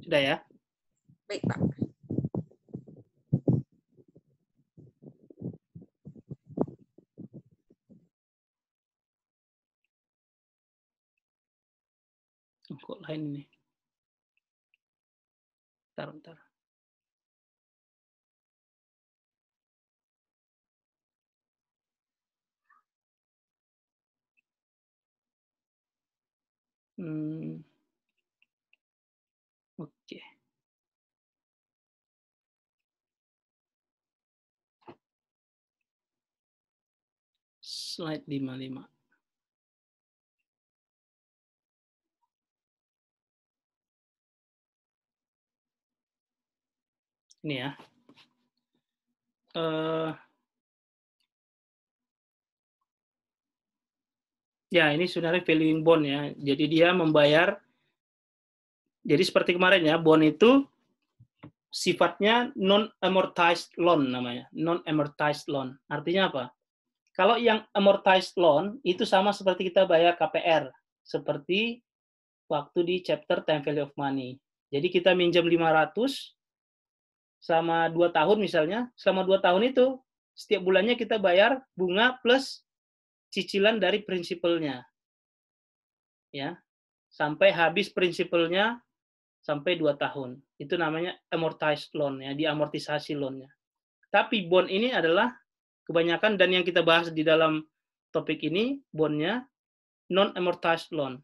Sudah ya? Baik, Pak. Kok lain ini? Bentar. Oke. Slide 55. Ini ya. Ya, ini sebenarnya valuing bond ya. Jadi dia membayar, jadi seperti kemarin ya, bond itu sifatnya non-amortized loan namanya. Non-amortized loan. Artinya apa? Kalau yang amortized loan itu sama seperti kita bayar KPR. Seperti waktu di chapter time value of money. Jadi kita minjam 500 selama 2 tahun misalnya. Selama 2 tahun itu setiap bulannya kita bayar bunga plus cicilan dari prinsipalnya. Ya. Sampai habis prinsipalnya sampai 2 tahun. Itu namanya amortized loan ya, diamortisasi loan-nya. Tapi bond ini adalah kebanyakan dan yang kita bahas di dalam topik ini bondnya non-amortized loan.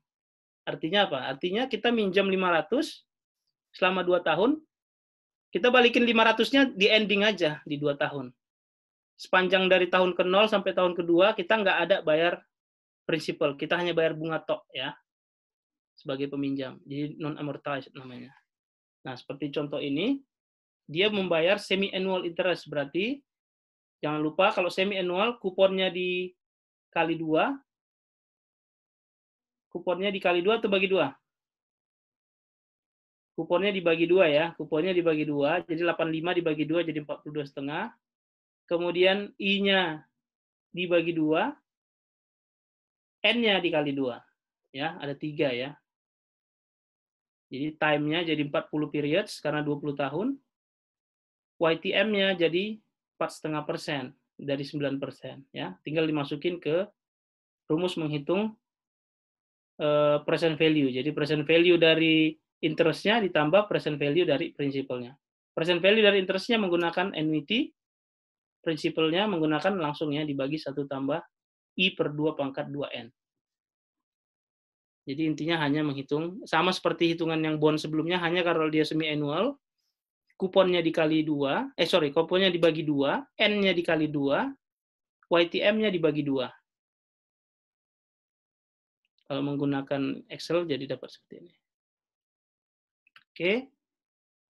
Artinya apa? Artinya kita minjam 500 selama 2 tahun, kita balikin 500-nya di ending aja di 2 tahun. Sepanjang dari tahun ke-0 sampai tahun kedua kita nggak ada bayar prinsipal, kita hanya bayar bunga tok ya sebagai peminjam. Jadi non-amortized namanya. Nah, seperti contoh ini, dia membayar semi-annual interest, berarti jangan lupa kalau semi-annual kuponnya dikali 2, kuponnya dikali 2 atau bagi 2? Kuponnya dibagi 2 ya, kuponnya dibagi 2, jadi 85 dibagi 2 jadi 42,5. Kemudian I-nya dibagi 2, N-nya dikali 2. Ya, ada 3 ya. Jadi time-nya jadi 40 periods karena 20 tahun. YTM-nya jadi 4,5% dari 9%. Ya. Tinggal dimasukin ke rumus menghitung present value. Jadi present value dari interest-nya ditambah present value dari prinsipalnya. Present value dari interest-nya menggunakan annuity, prinsipalnya menggunakan langsung ya dibagi 1 tambah I per 2 pangkat 2N. Jadi intinya hanya menghitung, sama seperti hitungan yang bond sebelumnya, hanya kalau dia semi-annual, kuponnya dikali 2, kuponnya dibagi 2, N-nya dikali 2, YTM-nya dibagi 2. Kalau menggunakan Excel jadi dapat seperti ini. Oke.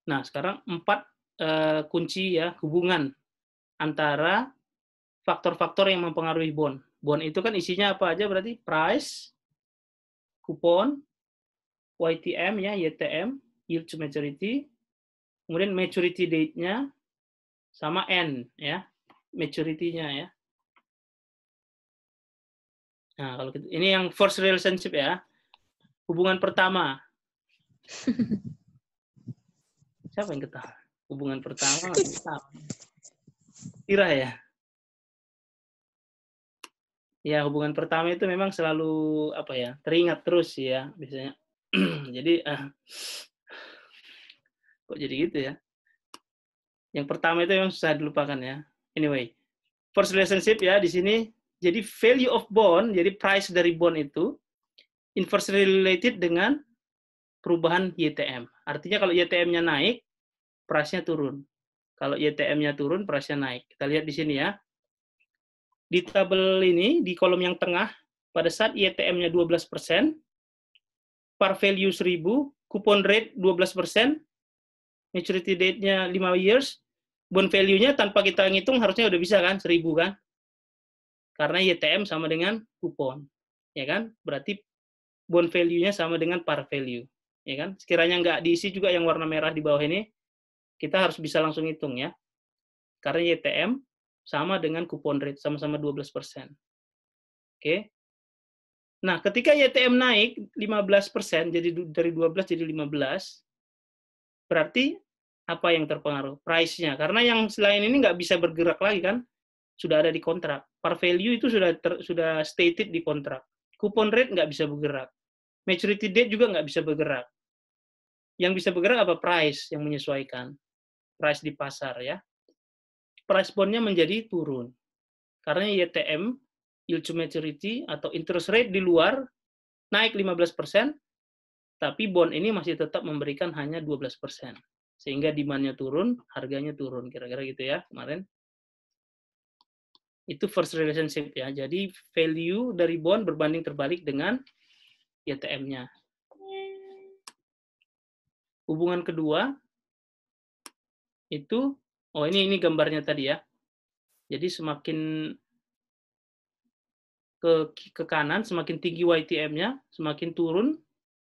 Nah, sekarang 4 kunci ya hubungan antara faktor-faktor yang mempengaruhi bond. Bond itu kan isinya apa aja berarti? Price, kupon, YTM ya, YTM, yield to maturity, kemudian maturity date-nya, sama N ya, maturity-nya ya. Nah, kalau gitu, ini yang first relationship ya. Hubungan pertama. Siapa yang ketawa? Hubungan pertama ketawa. Kira ya. Ya, hubungan pertama itu memang selalu apa ya? Teringat terus ya biasanya. Jadi kok jadi gitu ya? Yang pertama itu yang susah dilupakan ya. Anyway, first relationship ya di sini. Jadi value of bond, jadi price dari bond itu inversely related dengan perubahan YTM. Artinya kalau YTM-nya naik, price-nya turun. Kalau YTM-nya turun, price-nya naik. Kita lihat di sini ya. Di tabel ini, di kolom yang tengah, pada saat YTM-nya 12%, par value 1000, coupon rate 12%, maturity date-nya 5 years, bond value-nya tanpa kita ngitung harusnya udah bisa kan, 1000 kan? Karena YTM sama dengan kupon. Ya kan? Berarti bond value-nya sama dengan par value. Ya kan? Sekiranya nggak diisi juga yang warna merah di bawah ini, kita harus bisa langsung hitung ya. Karena YTM sama dengan kupon rate, sama-sama 12%. Oke. Nah, ketika YTM naik 15%, jadi dari 12 jadi 15, Berarti apa yang terpengaruh? Price-nya. Karena yang selain ini nggak bisa bergerak lagi kan, sudah ada di kontrak. Par value itu sudah stated di kontrak. Coupon rate nggak bisa bergerak. Maturity date juga nggak bisa bergerak. Yang bisa bergerak apa? Price yang menyesuaikan. Price di pasar ya. Price bond-nya menjadi turun. Karena YTM, yield to maturity, atau interest rate di luar, naik 15%, tapi bond ini masih tetap memberikan hanya 12%. Sehingga demand-nya turun, harganya turun. Kira-kira gitu ya kemarin. Itu first relationship ya. Jadi value dari bond berbanding terbalik dengan YTM-nya. Hubungan kedua, itu, oh ini gambarnya tadi ya. Jadi semakin ke kanan, semakin tinggi YTM-nya, semakin turun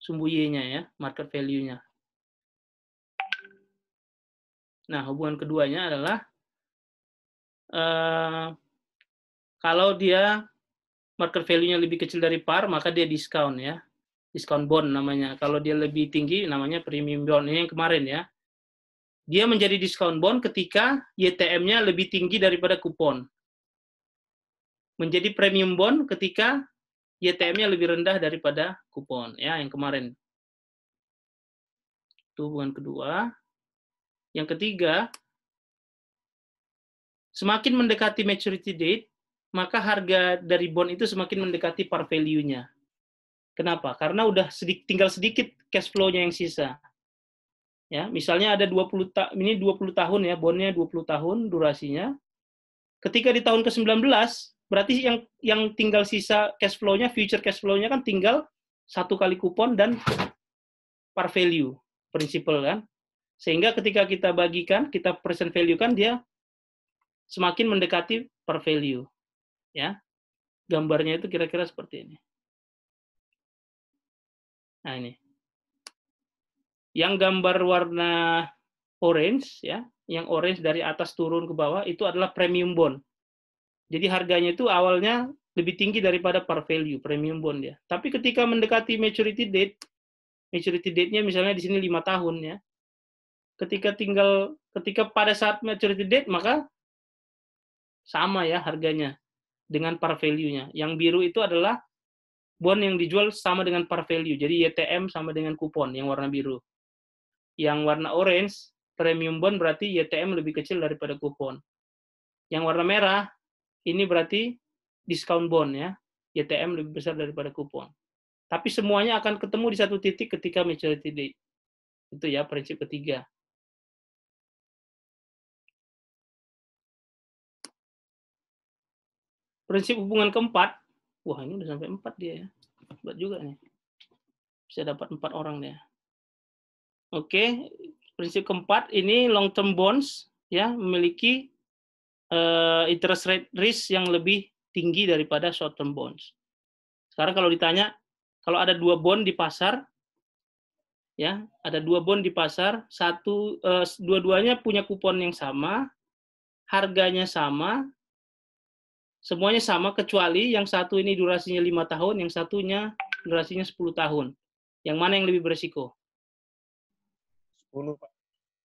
sumbu Y-nya ya, market value-nya. Nah, hubungan keduanya adalah kalau dia market value-nya lebih kecil dari par, maka dia diskon ya. Diskon bond namanya. Kalau dia lebih tinggi, namanya premium bond. Ini yang kemarin ya. Dia menjadi diskon bond ketika YTM-nya lebih tinggi daripada kupon. Menjadi premium bond ketika YTM-nya lebih rendah daripada kupon. Ya, yang kemarin. Itu hubungan kedua. Yang ketiga, semakin mendekati maturity date, maka harga dari bond itu semakin mendekati par value-nya. Kenapa? Karena udah tinggal sedikit cash flow-nya yang sisa. Ya, misalnya ada 20 tahun ya, bondnya 20 tahun durasinya. Ketika di tahun ke-19, berarti yang tinggal sisa cash flow-nya, future cash flow-nya kan tinggal 1 kali kupon dan par value, principal kan. Sehingga ketika kita bagikan, kita present value kan dia semakin mendekati par value. Ya. Gambarnya itu kira-kira seperti ini. Nah, ini. Yang gambar warna orange ya, yang orange dari atas turun ke bawah itu adalah premium bond. Jadi harganya itu awalnya lebih tinggi daripada par value, premium bond ya. Tapi ketika mendekati maturity date-nya misalnya di sini 5 tahun ya. Ketika pada saat maturity date maka sama ya harganya dengan par value-nya. Yang biru itu adalah bond yang dijual sama dengan par value. Jadi YTM sama dengan kupon yang warna biru. Yang warna orange, premium bond berarti YTM lebih kecil daripada kupon. Yang warna merah, ini berarti discount bond ya. YTM lebih besar daripada kupon. Tapi semuanya akan ketemu di satu titik ketika maturity date. Itu ya prinsip ketiga. Prinsip hubungan keempat, wah ini udah sampai 4 dia ya. Hebat juga nih. Bisa dapat 4 orang dia. Oke, prinsip keempat ini long term bonds ya memiliki interest rate risk yang lebih tinggi daripada short term bonds. Sekarang kalau ditanya, kalau ada 2 bond di pasar, ya ada 2 bond di pasar, dua-duanya punya kupon yang sama, harganya sama, semuanya sama kecuali yang satu ini durasinya 5 tahun, yang satunya durasinya 10 tahun. Yang mana yang lebih beresiko? 10, Pak.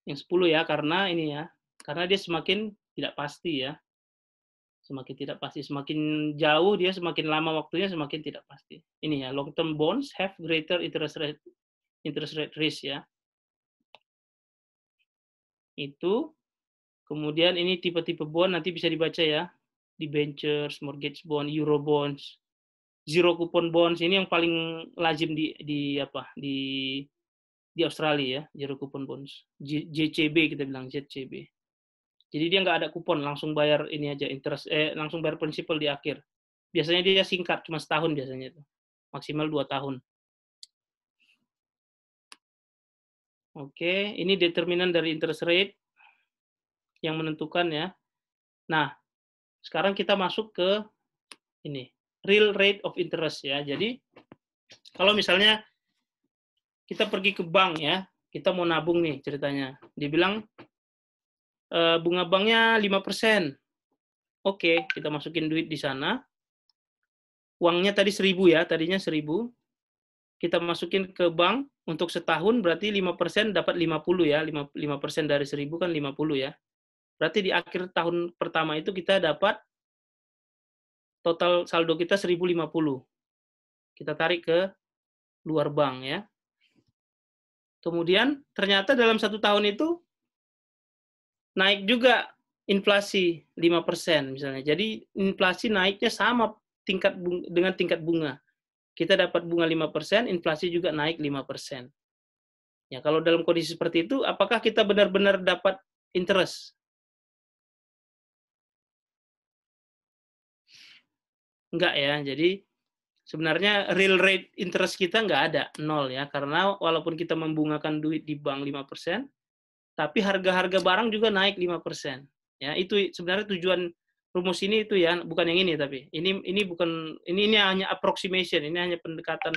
Yang 10 ya, karena ini ya, karena dia semakin tidak pasti ya. Semakin tidak pasti, semakin jauh dia semakin lama waktunya semakin tidak pasti. Ini ya, long term bonds have greater interest rate risk ya. Itu. Kemudian ini tipe-tipe bond nanti bisa dibaca ya. Debentures, mortgage bond, euro bonds, zero coupon bonds ini yang paling lazim di Australia ya, zero coupon bonds. JCB kita bilang ZCB. Jadi dia nggak ada kupon, langsung bayar ini aja interest, langsung bayar prinsipal di akhir. Biasanya dia singkat, cuma setahun biasanya itu, maksimal 2 tahun. Oke, ini determinan dari interest rate yang menentukan ya. Nah, sekarang kita masuk ke ini, real rate of interest ya. Jadi kalau misalnya kita pergi ke bank ya, kita mau nabung nih ceritanya. Dia bilang bunga banknya 5%. Oke, kita masukin duit di sana. Uangnya tadi 1.000 ya, tadinya 1.000. Kita masukin ke bank, untuk setahun berarti 5% dapat 50 ya, 5% dari 1.000 kan 50 ya. Berarti di akhir tahun pertama itu kita dapat total saldo kita 1.050. Kita tarik ke luar bank ya. Kemudian ternyata dalam 1 tahun itu naik juga inflasi 5% misalnya. Jadi inflasi naiknya sama dengan tingkat bunga. Kita dapat bunga 5%, inflasi juga naik 5%. Ya, kalau dalam kondisi seperti itu, apakah kita benar-benar dapat interest? Enggak ya. Jadi sebenarnya real rate interest kita nggak ada, 0 ya. Karena walaupun kita membungakan duit di bank 5%, tapi harga-harga barang juga naik 5%. Ya, itu sebenarnya tujuan rumus ini itu ya, bukan yang ini tapi. Ini bukan ini hanya approximation, ini hanya pendekatan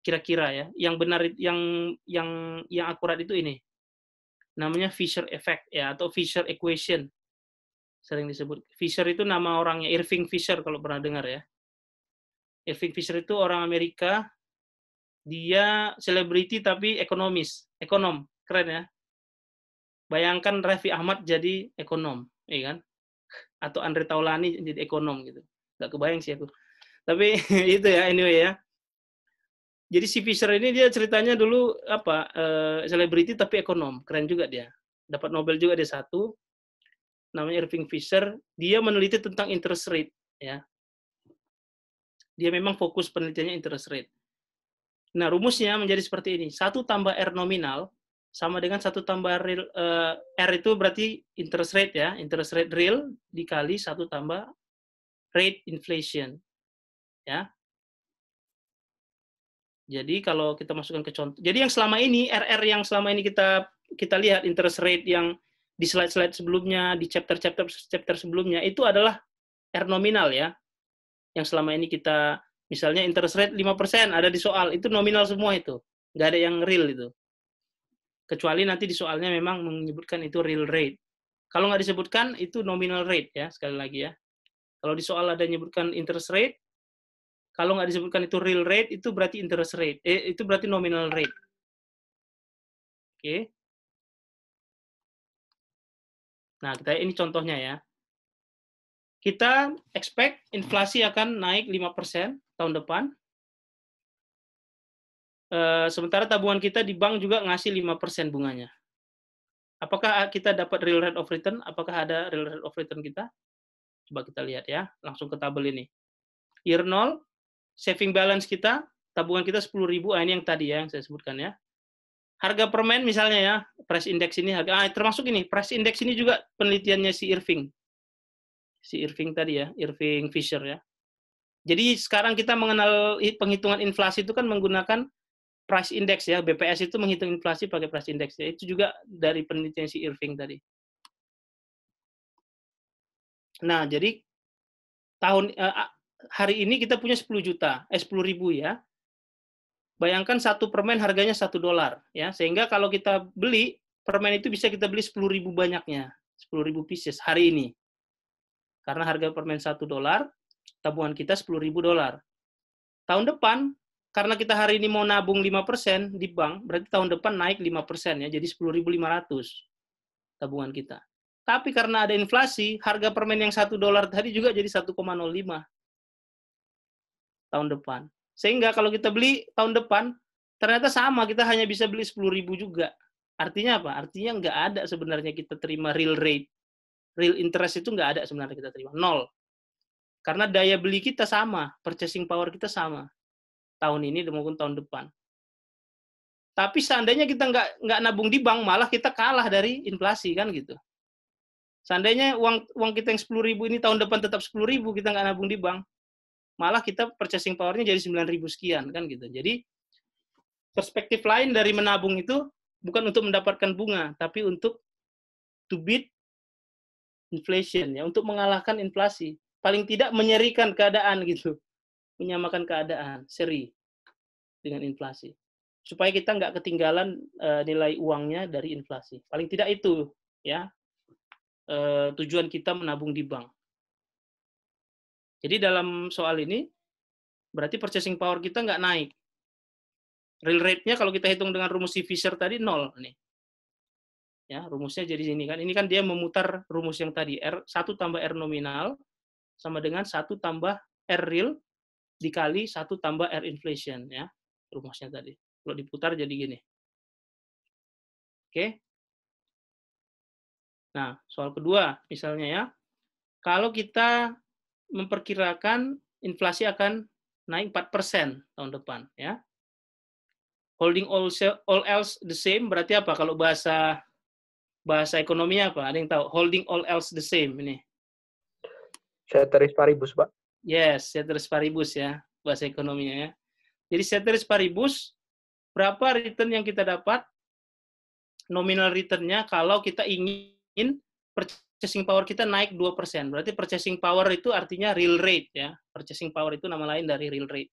kira-kira ya. Yang benar yang akurat itu ini. Namanya Fisher effect ya atau Fisher equation. Sering disebut. Fisher itu nama orangnya, Irving Fisher kalau pernah dengar ya. Irving Fisher itu orang Amerika, dia selebriti tapi ekonom, keren ya. Bayangkan Raffi Ahmad jadi ekonom, ya kan? Atau Andre Taulani jadi ekonom gitu. Gak kebayang sih aku. Tapi itu ya, anyway ya. Jadi si Fisher ini dia ceritanya dulu selebriti tapi ekonom, keren juga dia. Dapat Nobel juga dia satu. Namanya Irving Fisher, dia meneliti tentang interest rate ya. Dia memang fokus penelitiannya interest rate. Nah, rumusnya menjadi seperti ini. 1 tambah R nominal sama dengan 1 tambah real, R itu berarti interest rate ya, interest rate real dikali 1 tambah rate inflation. Ya. Jadi kalau kita masukkan ke contoh. Jadi yang selama ini RR yang selama ini kita lihat interest rate yang di slide-slide sebelumnya, di chapter sebelumnya itu adalah R nominal ya. Yang selama ini kita misalnya interest rate 5% ada di soal, itu nominal semua itu. Nggak ada yang real itu. Kecuali nanti di soalnya memang menyebutkan itu real rate. Kalau nggak disebutkan, itu nominal rate ya, sekali lagi ya. Kalau di soal ada menyebutkan interest rate, kalau nggak disebutkan itu real rate, itu berarti interest rate. Itu berarti nominal rate. Oke. Nah, ini contohnya ya. Kita expect inflasi akan naik 5% tahun depan. Sementara tabungan kita di bank juga ngasih 5% bunganya. Apakah kita dapat real rate of return? Apakah ada real rate of return kita? Coba kita lihat ya, langsung ke tabel ini. Year 0, saving balance kita, tabungan kita 10.000, ini yang tadi ya, yang saya sebutkan ya. Harga permen misalnya ya, price index ini, termasuk ini, price index ini juga penelitiannya si Irving. Si Irving tadi ya, Irving Fisher ya. Jadi sekarang kita mengenal penghitungan inflasi itu kan menggunakan price index ya, BPS itu menghitung inflasi pakai price index ya. Itu juga dari penelitian si Irving tadi. Nah, jadi hari ini kita punya 10.000 ya. Bayangkan satu permen harganya $1 ya. Sehingga kalau kita beli permen itu bisa kita beli 10.000 banyaknya, 10.000 pieces hari ini. Karena harga permen $1, tabungan kita $10.000. Tahun depan karena kita hari ini mau nabung 5% di bank, berarti tahun depan naik 5% ya, jadi 10.500 tabungan kita. Tapi karena ada inflasi, harga permen yang $1 tadi juga jadi 1,05 tahun depan. Sehingga kalau kita beli tahun depan, ternyata sama, kita hanya bisa beli 10.000 juga. Artinya apa? Artinya nggak ada sebenarnya kita terima real rate. Real interest itu nggak ada sebenarnya kita terima. 0. Karena daya beli kita sama, purchasing power kita sama. Tahun ini maupun tahun depan. Tapi seandainya kita nggak nabung di bank, malah kita kalah dari inflasi kan gitu. Seandainya uang kita yang 10.000 ini tahun depan tetap 10.000, kita nggak nabung di bank, malah kita purchasing power-nya jadi 9.000 sekian kan gitu. Jadi perspektif lain dari menabung itu bukan untuk mendapatkan bunga, tapi untuk to beat inflation ya, untuk mengalahkan inflasi. Paling tidak menyerikan keadaan gitu, menyamakan keadaan, seri dengan inflasi. Supaya kita nggak ketinggalan nilai uangnya dari inflasi. Paling tidak itu ya tujuan kita menabung di bank. Jadi dalam soal ini berarti purchasing power kita nggak naik. Real rate-nya kalau kita hitung dengan rumus si Fisher tadi 0 nih. Ya, rumusnya jadi ini kan. Ini kan dia memutar rumus yang tadi, R1 tambah R nominal sama dengan 1 tambah R real dikali 1 tambah R inflation, ya. Rumusnya tadi. Kalau diputar jadi gini. Oke. Nah, soal kedua misalnya ya. Kalau kita memperkirakan inflasi akan naik 4% tahun depan, ya. Holding all else the same berarti apa? Kalau bahasa ekonominya apa? Ada yang tahu? Holding all else the same ini. Ceteris paribus, Pak. Yes, ceteris paribus ya, bahasa ekonominya ya. Jadi ceteris paribus, berapa return yang kita dapat, nominal return-nya kalau kita ingin purchasing power kita naik 2%. Berarti purchasing power itu artinya real rate ya. Purchasing power itu nama lain dari real rate.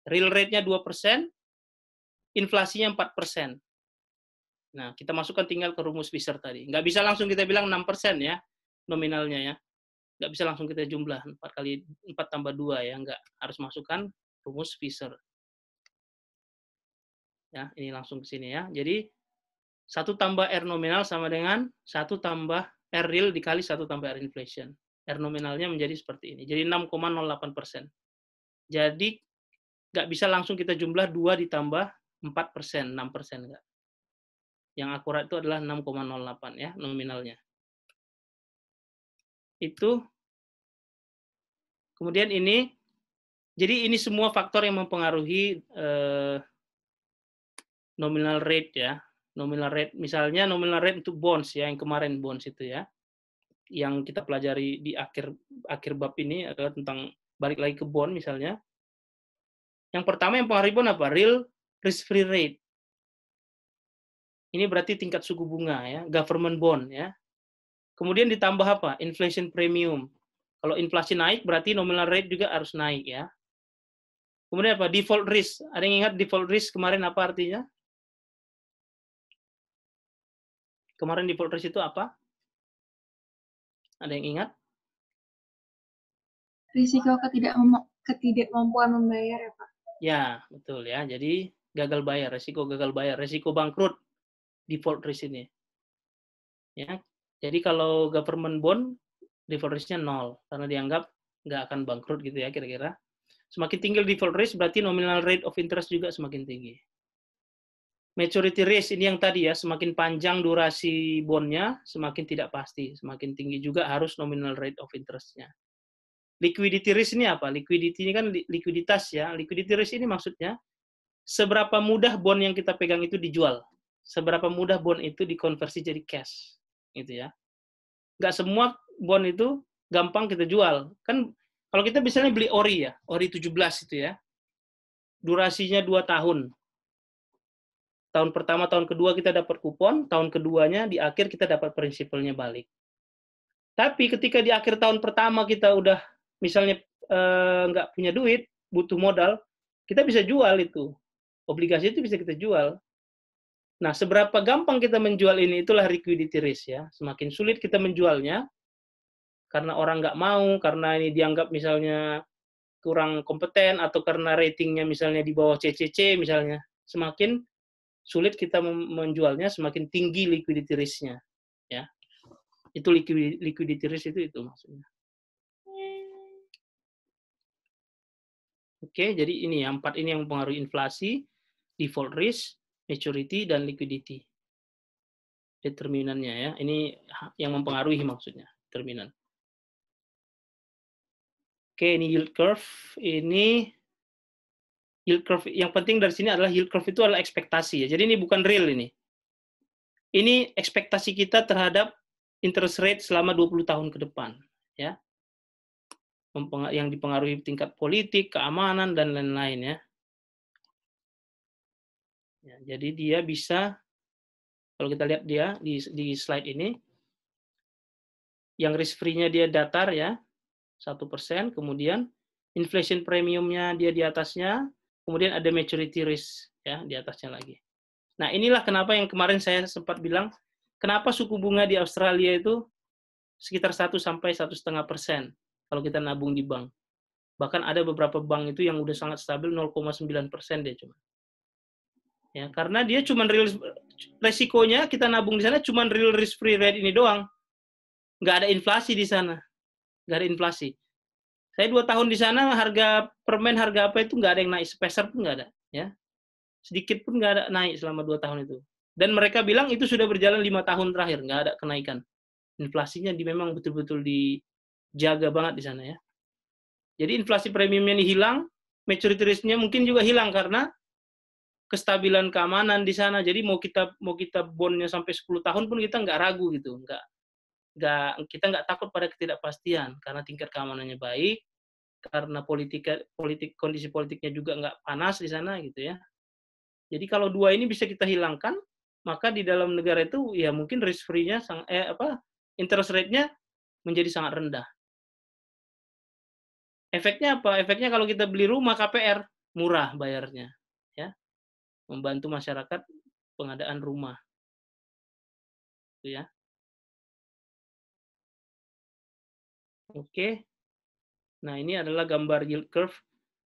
Real rate-nya 2%, inflasinya 4%. Nah, kita masukkan tinggal ke rumus Fisher tadi. Nggak bisa langsung kita bilang 6% ya, nominalnya ya. Nggak bisa langsung kita jumlah 4 tambah 2 ya, nggak. Harus masukkan rumus Fisher. Ya, ini langsung ke sini ya. Jadi 1 tambah R nominal sama dengan 1 tambah R real dikali 1 tambah R inflation. R nominalnya menjadi seperti ini. Jadi 6,08%. Jadi nggak bisa langsung kita jumlah 2 ditambah 4%, 6% nggak. Yang akurat itu adalah 6,08 ya nominalnya. Itu. Kemudian ini, jadi ini semua faktor yang mempengaruhi nominal rate ya. Nominal rate, misalnya nominal rate untuk bonds ya, yang kemarin bonds itu ya. Yang kita pelajari di akhir bab ini adalah tentang balik lagi ke bond misalnya. Yang pertama yang pengaruhi bond apa? Real risk free rate. Ini berarti tingkat suku bunga ya, government bond ya. Kemudian ditambah apa? Inflation premium. Kalau inflasi naik berarti nominal rate juga harus naik ya. Kemudian apa? Default risk. Ada yang ingat default risk kemarin apa artinya? Kemarin default risk itu apa? Ada yang ingat? Risiko ketidakmampuan membayar ya Pak? Ya, betul ya. Jadi gagal bayar, resiko bangkrut, default risk ini. Ya. Jadi kalau government bond, default risk-nya 0 karena dianggap nggak akan bangkrut gitu ya kira-kira. Semakin tinggi default risk berarti nominal rate of interest juga semakin tinggi. Maturity risk ini yang tadi ya, semakin panjang durasi bondnya, semakin tidak pasti, semakin tinggi juga harus nominal rate of interest-nya. Liquidity risk ini apa? Liquidity ini kan likuiditas ya. Liquidity risk ini maksudnya seberapa mudah bond yang kita pegang itu dijual, seberapa mudah bond itu dikonversi jadi cash, gitu ya. Nggak semua bond itu gampang kita jual. Kan kalau kita misalnya beli ori ya, ori 17 itu ya, durasinya 2 tahun. Tahun pertama, tahun kedua kita dapat kupon, tahun keduanya di akhir kita dapat prinsipalnya balik. Tapi ketika di akhir tahun pertama kita udah misalnya nggak punya duit, butuh modal, kita bisa jual itu. Obligasi itu bisa kita jual. Nah, seberapa gampang kita menjual ini, itulah liquidity risk ya. Semakin sulit kita menjualnya, karena orang nggak mau, karena ini dianggap misalnya kurang kompeten, atau karena ratingnya misalnya di bawah CCC misalnya, semakin sulit kita menjualnya, semakin tinggi liquidity risk-nya. Ya. Itu liquidity risk itu maksudnya. Oke, jadi ini ya, 4 ini yang mempengaruhi inflasi, default risk, maturity, dan liquidity. Determinannya ya, ini yang mempengaruhi maksudnya, determinan. Oke, ini yield curve. Ini yield curve, yang penting dari sini adalah yield curve itu adalah ekspektasi ya. Jadi ini bukan real ini. Ini ekspektasi kita terhadap interest rate selama 20 tahun ke depan ya. Yang dipengaruhi tingkat politik, keamanan, dan lain-lain ya. Ya, jadi dia bisa, kalau kita lihat dia di slide ini, yang risk free-nya dia datar ya, 1%, kemudian inflation premiumnya dia di atasnya, kemudian ada maturity risk ya di atasnya lagi. Nah, inilah kenapa yang kemarin saya sempat bilang, kenapa suku bunga di Australia itu sekitar 1 sampai 1,5% kalau kita nabung di bank. Bahkan ada beberapa bank itu yang udah sangat stabil 0,9% dia cuma. Ya, karena dia cuma resikonya kita nabung di sana cuma real risk free rate ini doang. Nggak ada inflasi di sana. Nggak ada inflasi. Saya 2 tahun di sana, harga permen, harga apa itu nggak ada yang naik, sepeser pun nggak ada. Ya. Sedikit pun nggak ada naik selama 2 tahun itu. Dan mereka bilang itu sudah berjalan 5 tahun terakhir, nggak ada kenaikan. Inflasinya memang betul-betul dijaga banget di sana ya. Jadi inflasi premiumnya ini hilang, maturity risk-nya mungkin juga hilang karena kestabilan keamanan di sana. Jadi mau kita bondnya sampai 10 tahun pun kita nggak ragu gitu, kita nggak takut pada ketidakpastian karena tingkat keamanannya baik, karena kondisi politiknya juga nggak panas di sana gitu ya. Jadi kalau dua ini bisa kita hilangkan, maka di dalam negara itu ya mungkin risk free-nya interest rate-nya menjadi sangat rendah. Efeknya apa? Efeknya kalau kita beli rumah KPR murah bayarnya, ya. Membantu masyarakat pengadaan rumah. Itu ya. Oke. Nah, ini adalah gambar yield curve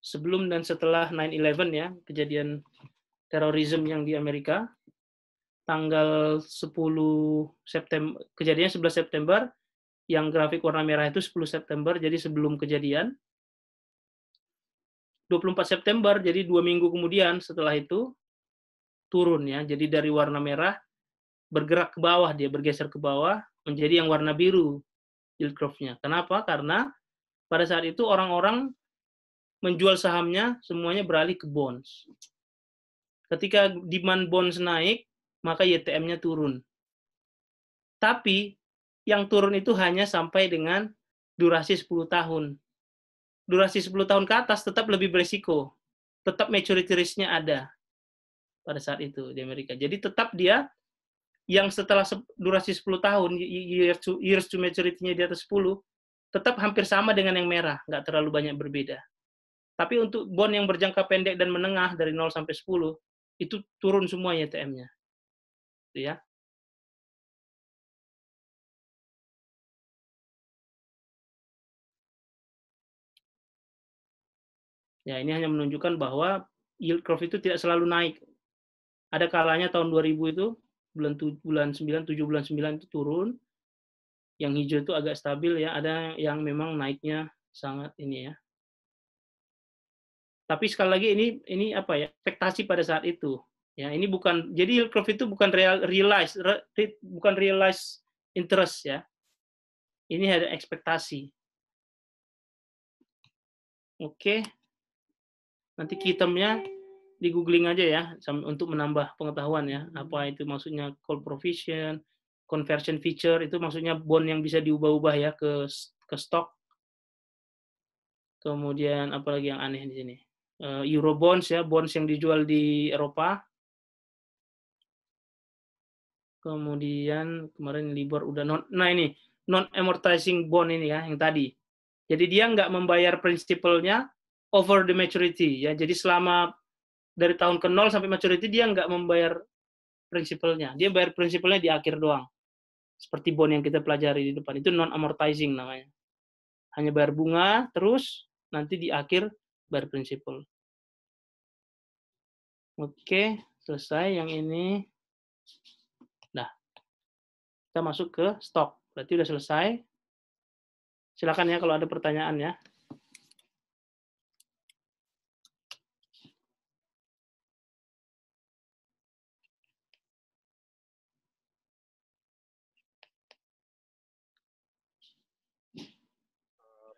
sebelum dan setelah 9/11 ya, kejadian terorisme yang di Amerika. Tanggal 10 September, kejadiannya 11 September, yang grafik warna merah itu 10 September, jadi sebelum kejadian. 24 September, jadi 2 minggu kemudian setelah itu, turun ya. Jadi dari warna merah, bergerak ke bawah, dia bergeser ke bawah, menjadi yang warna biru yield curve-nya. Kenapa? Karena pada saat itu orang-orang menjual sahamnya, semuanya beralih ke bonds. Ketika demand bonds naik, maka YTM-nya turun. Tapi, yang turun itu hanya sampai dengan durasi 10 tahun. Durasi 10 tahun ke atas tetap lebih beresiko. Tetap maturity risk-nya ada pada saat itu di Amerika. Jadi tetap dia yang setelah durasi 10 tahun, years to maturity-nya di atas 10, tetap hampir sama dengan yang merah, nggak terlalu banyak berbeda. Tapi untuk bond yang berjangka pendek dan menengah dari 0 sampai 10, itu turun semua YTM-nya. Itu ya. Ya, ini hanya menunjukkan bahwa yield curve itu tidak selalu naik. Ada kalanya tahun 2000 itu, bulan 9, 7 bulan 9 itu turun. Yang hijau itu agak stabil ya, ada yang memang naiknya sangat ini ya. Tapi sekali lagi ini apa ya, ekspektasi pada saat itu. Ya, ini bukan, jadi yield curve itu bukan realized interest ya. Ini ada ekspektasi. Oke. Nanti key-term-nya di googling aja ya untuk menambah pengetahuan ya. Apa itu maksudnya call provision, conversion feature, itu maksudnya bond yang bisa diubah-ubah ya ke stok. Kemudian apalagi yang aneh di sini. Eurobonds ya, bonds yang dijual di Eropa. Kemudian kemarin Libor udah nah ini non amortizing bond ini ya yang tadi. Jadi dia nggak membayar prinsipalnya over the maturity ya. Jadi selama dari tahun ke 0 sampai maturity dia nggak membayar prinsipalnya. Dia bayar prinsipalnya di akhir doang. Seperti bond yang kita pelajari di depan. Itu non amortizing namanya. Hanya bayar bunga terus nanti di akhir bayar prinsipal. Oke, selesai yang ini. Nah, kita masuk ke stok. Berarti udah selesai. Silakan ya kalau ada pertanyaan ya.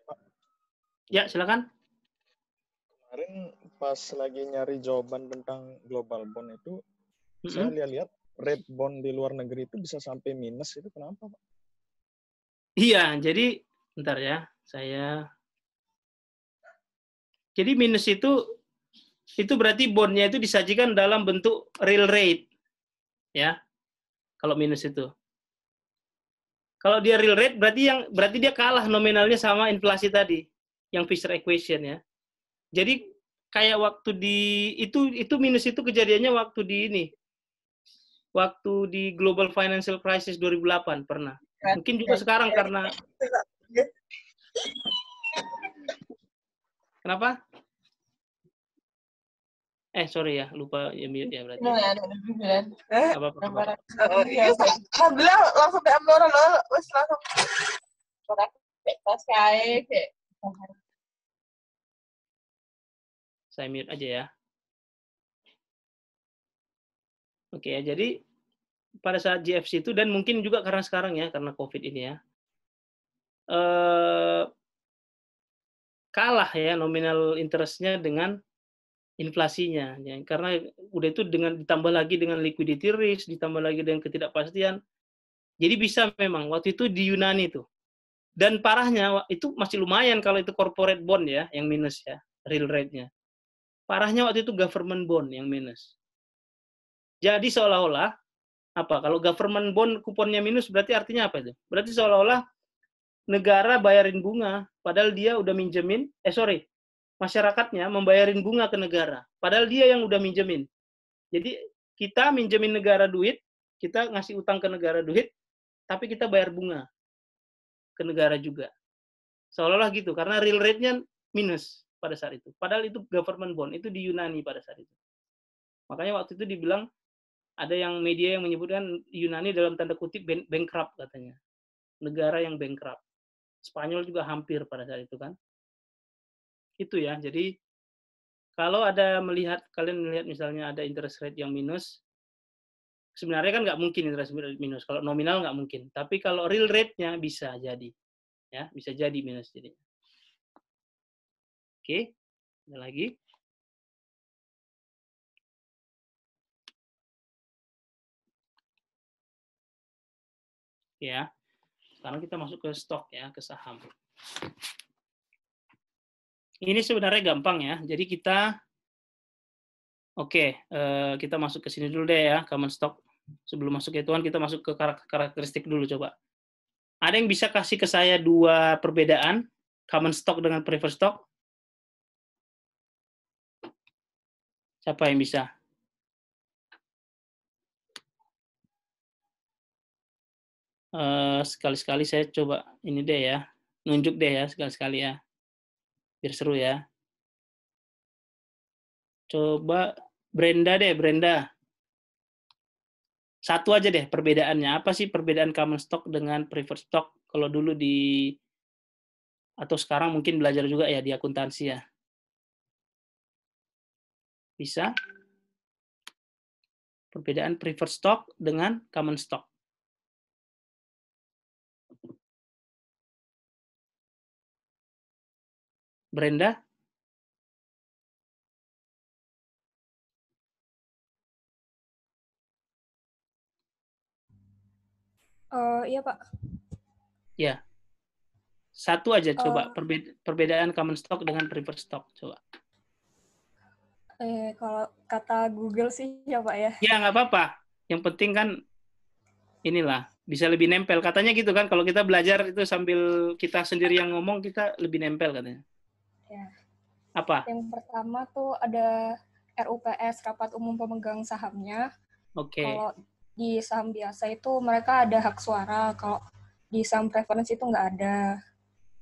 Pak, Ya, silakan. kemarin pas lagi nyari jawaban tentang global bond itu, saya lihat rate bond di luar negeri itu bisa sampai minus, itu kenapa, Pak? Iya, jadi bentar ya, jadi minus itu berarti bondnya itu disajikan dalam bentuk real rate, ya. Kalau minus itu, kalau dia real rate berarti dia kalah nominalnya sama inflasi tadi, yang Fisher equation ya. Jadi kayak waktu itu minus itu kejadiannya waktu di Global Financial Crisis 2008 pernah. Mungkin juga sekarang karena kenapa? Sorry ya, lupa ya mute ya berarti. Ada 9. Apa-apa. Iya, alhamdulillah langsung diambil orang lo, wes langsung. Orang pas kayak. Saya mute aja ya. Oke ya, jadi pada saat GFC itu dan mungkin juga karena sekarang ya, karena COVID ini ya, kalah ya nominal interest-nya dengan inflasinya ya, karena udah itu dengan ditambah lagi dengan liquidity risk, ditambah lagi dengan ketidakpastian. Jadi bisa memang waktu itu di Yunani tuh. Dan parahnya itu masih lumayan kalau itu corporate bond ya yang minus ya, real rate-nya. Parahnya waktu itu government bond yang minus. Jadi seolah-olah apa? Kalau government bond kuponnya minus berarti artinya apa itu? Berarti seolah-olah negara bayarin bunga padahal dia udah minjemin, masyarakatnya membayarin bunga ke negara, padahal dia yang udah minjemin. Jadi kita minjemin negara duit, kita ngasih utang ke negara duit, tapi kita bayar bunga ke negara juga. Seolah-olah gitu, karena real rate-nya minus pada saat itu. Padahal itu government bond, itu di Yunani pada saat itu. Makanya waktu itu dibilang, ada yang media yang menyebutkan Yunani dalam tanda kutip bankrupt katanya. Negara yang bankrupt. Spanyol juga hampir pada saat itu kan. Itu ya, jadi kalau kalian melihat misalnya ada interest rate yang minus, sebenarnya kan nggak mungkin interest rate minus. Kalau nominal nggak mungkin. Tapi kalau real rate-nya bisa jadi. Ya, bisa jadi minus jadi. Oke, ada lagi. Ya, sekarang kita masuk ke stok ya, ke saham. Ini sebenarnya gampang ya. Jadi kita kita masuk ke sini dulu deh ya, common stock. Sebelum masuk ke hitungan, kita masuk ke karakteristik dulu coba. Ada yang bisa kasih ke saya 2 perbedaan common stock dengan preferred stock? Siapa yang bisa? Sekali-sekali saya coba ini deh ya, nunjuk deh ya sekali-sekali ya, biar seru ya. Coba Brenda deh, Brenda. Satu aja deh perbedaannya. Apa sih perbedaan common stock dengan preferred stock? Kalau dulu atau sekarang mungkin belajar juga ya di akuntansi ya. Bisa? Perbedaan preferred stock dengan common stock. Brenda? Iya, Pak. Ya. Satu aja coba perbedaan common stock dengan preferred stock coba. Kalau kata Google sih ya, Pak ya. Ya, nggak apa-apa. Yang penting kan inilah bisa lebih nempel. Katanya gitu kan kalau kita belajar itu sambil kita sendiri yang ngomong kita lebih nempel katanya. Ya. Apa? Yang pertama tuh ada RUPS, Rapat Umum Pemegang Sahamnya. Oke. Kalau di saham biasa itu mereka ada hak suara, kalau di saham preference itu nggak ada.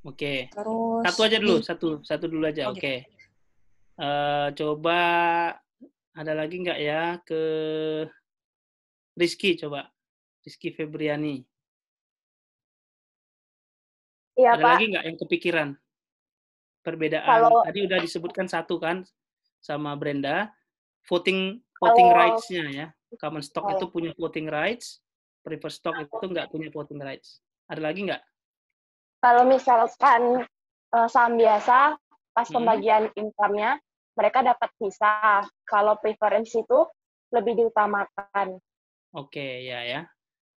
Oke. Terus satu aja dulu, satu dulu aja. Oke. Coba ada lagi nggak ya ke Rizky coba. Rizky Febriani. Iya, Ada Pak. lagi nggak yang kepikiran? Perbedaan. Tadi udah disebutkan satu kan sama Brenda. Voting rights-nya ya. Common stock itu punya voting rights. Preferred stock itu nggak punya voting rights. Ada lagi nggak? Kalau misalkan saham biasa, pas pembagian income-nya, mereka dapat sisa. Kalau preference itu lebih diutamakan. Oke, ya.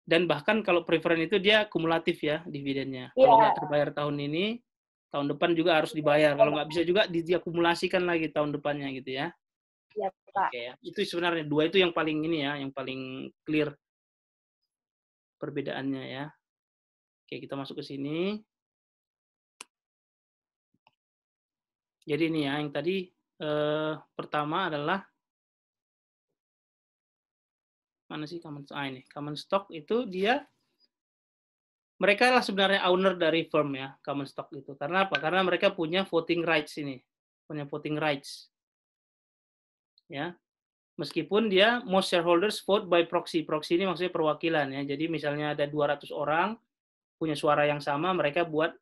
Dan bahkan kalau preference itu dia kumulatif ya dividennya. Kalau nggak terbayar tahun ini, tahun depan juga harus dibayar. Kalau nggak bisa juga diakumulasikan lagi tahun depannya gitu ya. Iya, Pak. Oke, ya. Itu sebenarnya 2 itu yang paling ini ya, yang paling clear perbedaannya ya. Oke, kita masuk ke sini. Jadi ini ya, yang tadi pertama adalah mana sih common stock? Ini common stock itu mereka lah sebenarnya owner dari firm ya, common stock itu. Karena apa? Karena mereka punya voting rights ini, punya voting rights. ya. Meskipun dia most shareholders vote by proxy. Proxy ini maksudnya perwakilan ya. Jadi misalnya ada 200 orang punya suara yang sama, mereka buat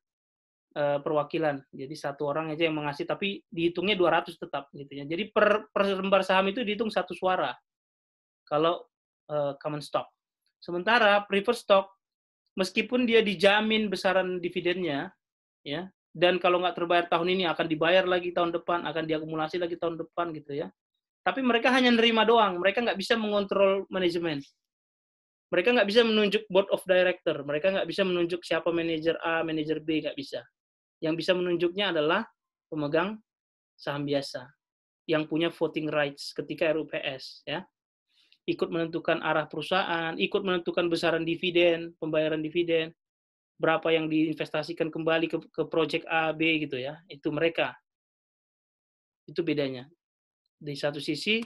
perwakilan. Jadi satu orang aja yang mengasih, tapi dihitungnya 200 tetap gitu ya. Jadi per lembar saham itu dihitung satu suara. Kalau common stock. Sementara preferred stock, meskipun dia dijamin besaran dividennya, ya, dan kalau nggak terbayar tahun ini akan dibayar lagi tahun depan, akan diakumulasi lagi tahun depan gitu ya. Tapi mereka hanya nerima doang, mereka nggak bisa mengontrol manajemen. Mereka nggak bisa menunjuk board of director, mereka nggak bisa menunjuk siapa manajer A, manajer B, nggak bisa. Yang bisa menunjuknya adalah pemegang saham biasa, yang punya voting rights ketika RUPS, ya. Ikut menentukan arah perusahaan, ikut menentukan besaran dividen, pembayaran dividen, berapa yang diinvestasikan kembali ke project A, B gitu ya, itu mereka. Itu bedanya. Di satu sisi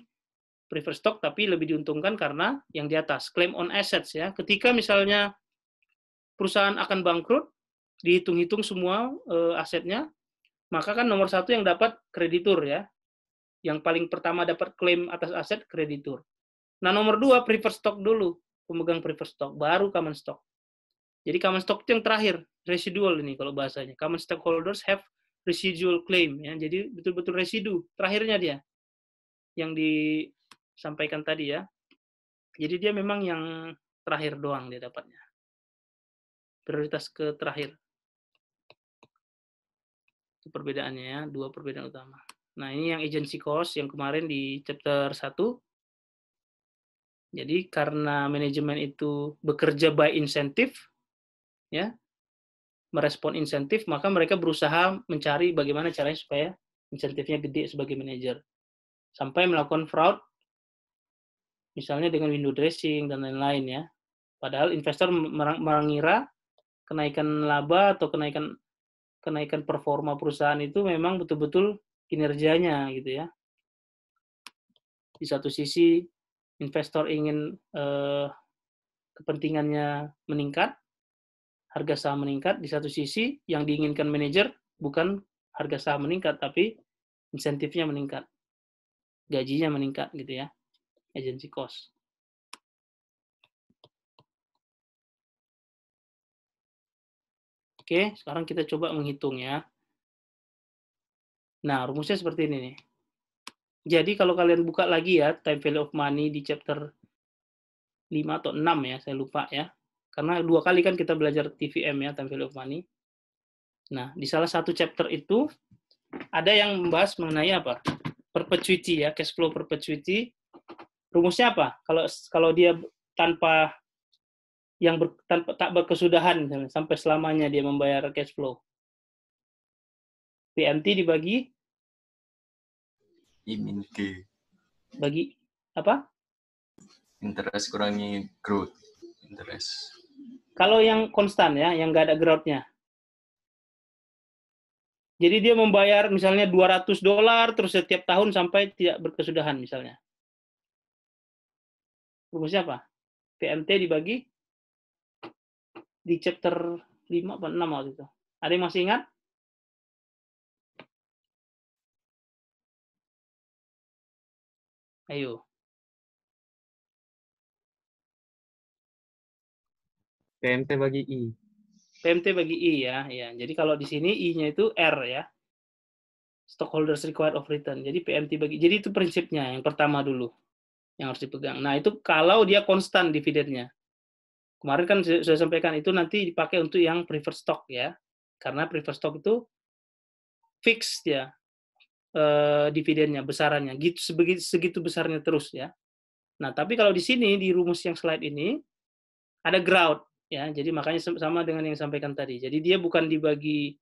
preferred stock tapi lebih diuntungkan karena yang di atas, claim on assets ya. Ketika misalnya perusahaan akan bangkrut, dihitung-hitung semua asetnya, maka kan nomor satu yang dapat kreditur ya. Yang paling pertama dapat klaim atas aset kreditur. Nah nomor dua preferred stock dulu, pemegang preferred stock, baru common stock. Jadi common stock itu yang terakhir, residual ini kalau bahasanya. Common stockholders have residual claim ya. Jadi betul-betul residu, terakhirnya dia. Yang disampaikan tadi ya. Jadi dia memang yang terakhir doang dia dapatnya. Prioritas ke terakhir. Itu perbedaannya ya, dua perbedaan utama. Nah, ini yang agency cost yang kemarin di chapter 1. Jadi karena manajemen itu bekerja by insentif ya, merespon insentif, maka mereka berusaha mencari bagaimana caranya supaya insentifnya gede sebagai manajer. Sampai melakukan fraud, misalnya dengan window dressing dan lain-lain ya. Padahal investor mengira kenaikan laba atau kenaikan performa perusahaan itu memang betul-betul kinerjanya gitu ya. Di satu sisi investor ingin kepentingannya meningkat, harga saham meningkat. Di satu sisi yang diinginkan manajer bukan harga saham meningkat, tapi insentifnya meningkat, gajinya meningkat gitu ya, agency cost. Oke, sekarang kita coba menghitung ya. Nah, rumusnya seperti ini nih. Jadi kalau kalian buka lagi ya, time value of money di chapter 5 atau 6 ya, saya lupa ya. Karena 2 kali kan kita belajar TVM ya, time value of money. Nah, di salah satu chapter itu ada yang membahas mengenai apa? Perpetuity ya, cash flow perpetuity. Rumusnya apa? Kalau dia tanpa tak berkesudahan misalnya, sampai selamanya dia membayar cash flow. PMT dibagi I-K. Bagi apa? Interest kurangi growth. Interest. Kalau yang konstan ya, yang nggak ada growth-nya. Jadi dia membayar misalnya $200 terus setiap tahun sampai tidak berkesudahan misalnya. Rumusnya apa? PMT dibagi di chapter 5 atau 6 waktu itu. Ada yang masih ingat? Ayo. PMT bagi I. PMT bagi I ya. Jadi kalau di sini I-nya itu R ya. Stockholders required of return. Jadi PMT bagi. Jadi itu prinsipnya yang pertama dulu yang harus dipegang. Nah, itu kalau dia konstan dividennya. Kemarin kan saya sampaikan itu nanti dipakai untuk yang preferred stock ya. Karena preferred stock itu fix ya dividennya, besarannya. Segitu besarnya terus ya. Nah, tapi kalau di sini di rumus yang slide ini ada growth ya. Jadi makanya sama dengan yang disampaikan tadi. Jadi dia bukan dibagi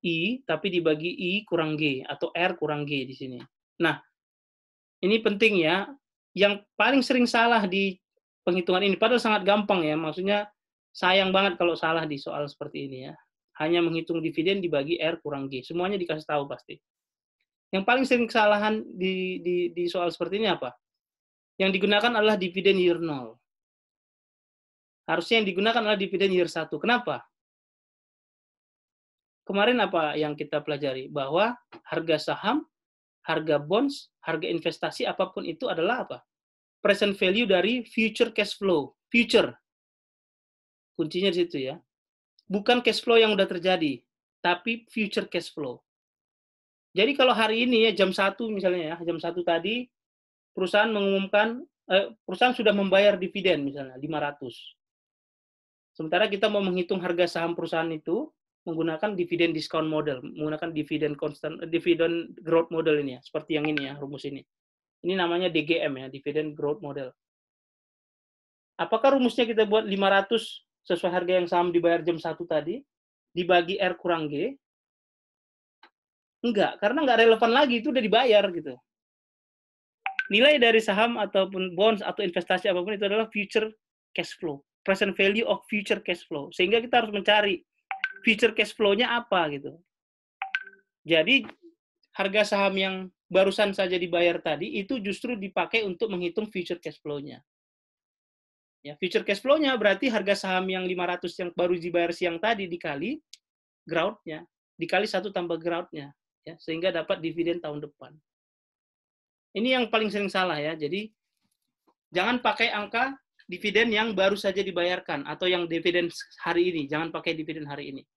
I tapi dibagi I kurang G atau R kurang G di sini. Nah, ini penting ya. Yang paling sering salah di penghitungan ini padahal sangat gampang ya. Maksudnya sayang banget kalau salah di soal seperti ini ya. Hanya menghitung dividen dibagi R kurang G. Semuanya dikasih tahu pasti. Yang paling sering kesalahan di soal seperti ini apa? Yang digunakan adalah dividen year 0. Harusnya yang digunakan adalah dividen year 1. Kenapa? Kemarin apa yang kita pelajari? Bahwa harga saham harga bonds, harga investasi apapun itu adalah apa? Present value dari future cash flow. Future. Kuncinya di situ ya. Bukan cash flow yang udah terjadi, tapi future cash flow. Jadi kalau hari ini ya jam 1 misalnya ya, jam 1 tadi perusahaan mengumumkan perusahaan sudah membayar dividen misalnya 500. Sementara kita mau menghitung harga saham perusahaan itu menggunakan dividen discount model, menggunakan dividen constant, dividen growth model ini ya, seperti yang ini ya, rumus ini. Ini namanya DGM ya, dividen growth model. Apakah rumusnya kita buat 500 sesuai harga yang saham dibayar jam 1 tadi, dibagi R kurang G? Enggak, karena nggak relevan lagi, itu udah dibayar gitu. Nilai dari saham ataupun bonds atau investasi apapun itu adalah future cash flow, present value of future cash flow. Sehingga kita harus mencari future cash flow-nya apa gitu. Jadi harga saham yang barusan saja dibayar tadi itu justru dipakai untuk menghitung future cash flow-nya. Ya, future cash flow-nya berarti harga saham yang 500 yang baru dibayar siang tadi dikali growth-nya, dikali 1 tambah growth-nya, ya, sehingga dapat dividen tahun depan. Ini yang paling sering salah ya. Jadi jangan pakai angka dividen yang baru saja dibayarkan atau yang dividen hari ini, jangan pakai dividen hari ini.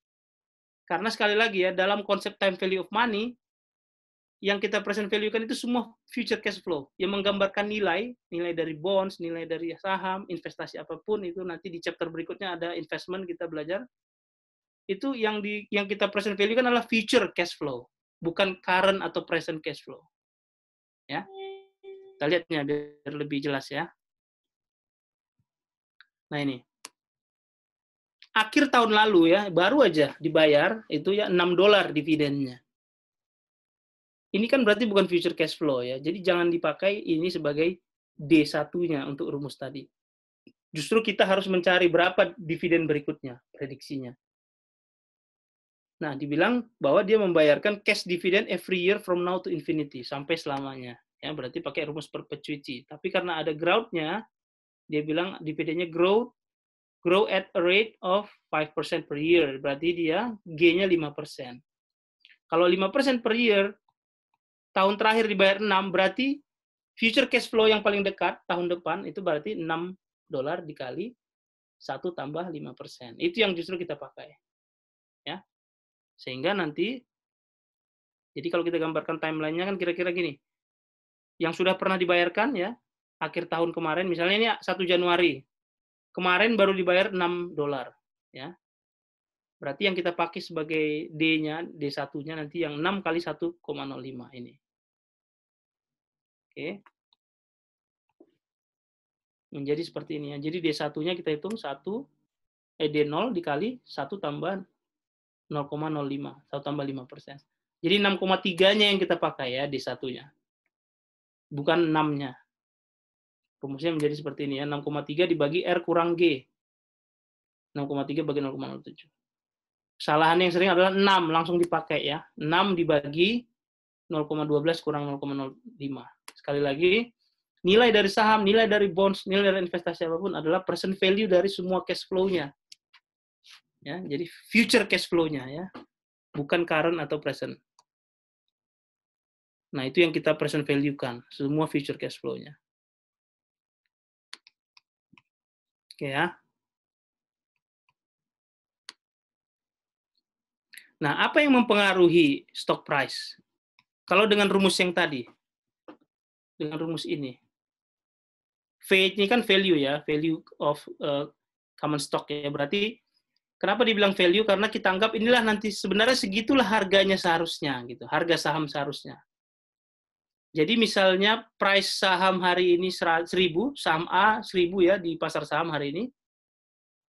Karena sekali lagi ya, dalam konsep time value of money yang kita present value kan itu semua future cash flow yang menggambarkan nilai dari bonds, nilai dari saham, investasi apapun itu nanti di chapter berikutnya ada investment kita belajar. Itu yang kita present value kan adalah future cash flow, bukan current atau present cash flow. Ya. Kita lihatnya biar lebih jelas ya. Nah ini. Akhir tahun lalu ya, baru aja dibayar itu ya $6 dividennya. Ini kan berarti bukan future cash flow ya. Jadi jangan dipakai ini sebagai D1-nya untuk rumus tadi. Justru kita harus mencari berapa dividen berikutnya, prediksinya. Nah, dibilang bahwa dia membayarkan cash dividend every year from now to infinity, sampai selamanya. Ya, berarti pakai rumus perpetuity. Tapi karena ada growth-nya, dia bilang dividennya grow at a rate of 5% per year. Berarti dia G-nya 5%. Kalau 5% per year, tahun terakhir dibayar 6, berarti future cash flow yang paling dekat tahun depan itu berarti $6 dikali 1 tambah 5%. Itu yang justru kita pakai. Ya. Sehingga nanti, jadi kalau kita gambarkan timeline-nya kan kira-kira gini. Yang sudah pernah dibayarkan ya, akhir tahun kemarin, misalnya ini 1 Januari. Kemarin baru dibayar $6. Ya. Berarti yang kita pakai sebagai D-nya, D1-nya nanti yang 6 kali 1,05 ini. Oke. Menjadi seperti ini ya. Jadi D1-nya kita hitung D0 dikali 1 tambah 0,05. 1 tambah 5%. Jadi 6,3-nya yang kita pakai ya D1-nya. Bukan 6-nya. Rumusnya menjadi seperti ini ya. 6,3 dibagi R kurang G. 6,3 bagi 0,07. Kesalahan yang sering adalah 6 langsung dipakai ya. 6 dibagi 0,12 kurang 0,05. Sekali lagi, nilai dari saham, nilai dari bonds, nilai dari investasi apapun adalah present value dari semua cash flow-nya. Ya, jadi future cash flow-nya ya. Bukan current atau present. Nah, itu yang kita present value-kan, semua future cash flow-nya. Oke ya. Nah, apa yang mempengaruhi stock price? Kalau dengan rumus yang tadi, dengan rumus ini, V ini kan value ya, value of common stock ya. Berarti kenapa dibilang value? Karena kita anggap inilah nanti sebenarnya segitulah harganya seharusnya gitu, harga saham seharusnya. Jadi misalnya price saham hari ini 1.000, saham A 1.000 ya di pasar saham hari ini.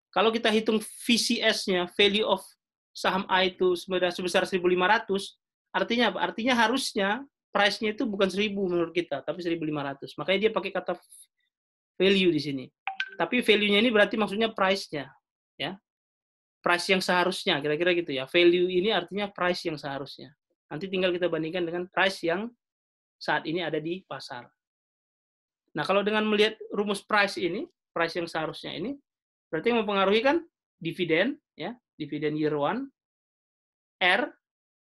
Kalau kita hitung VCS-nya, value of saham A itu sebesar 1.500, artinya apa? Artinya harusnya price-nya itu bukan 1.000 menurut kita, tapi 1.500. Makanya dia pakai kata value di sini. Tapi value-nya ini berarti maksudnya price-nya, ya. Price yang seharusnya, kira-kira gitu ya. Value ini artinya price yang seharusnya. Nanti tinggal kita bandingkan dengan price yang saat ini ada di pasar. Nah, kalau dengan melihat rumus price ini, price yang seharusnya ini, berarti yang mempengaruhi kan dividen, ya, dividen year one, R,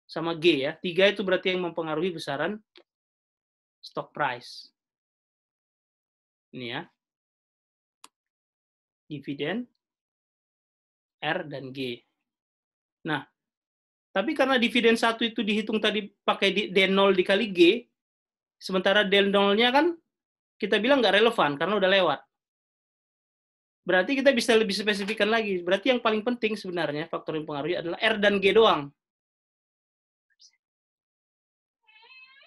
sama G ya. 3 itu berarti yang mempengaruhi besaran stock price. Ini ya. Dividen R dan G. Nah, tapi karena dividen 1 itu dihitung tadi pakai D0 dikali G, sementara D0-nya kan kita bilang nggak relevan karena udah lewat. Berarti kita bisa lebih spesifikkan lagi. Berarti yang paling penting sebenarnya faktor yang mempengaruhi adalah R dan G doang.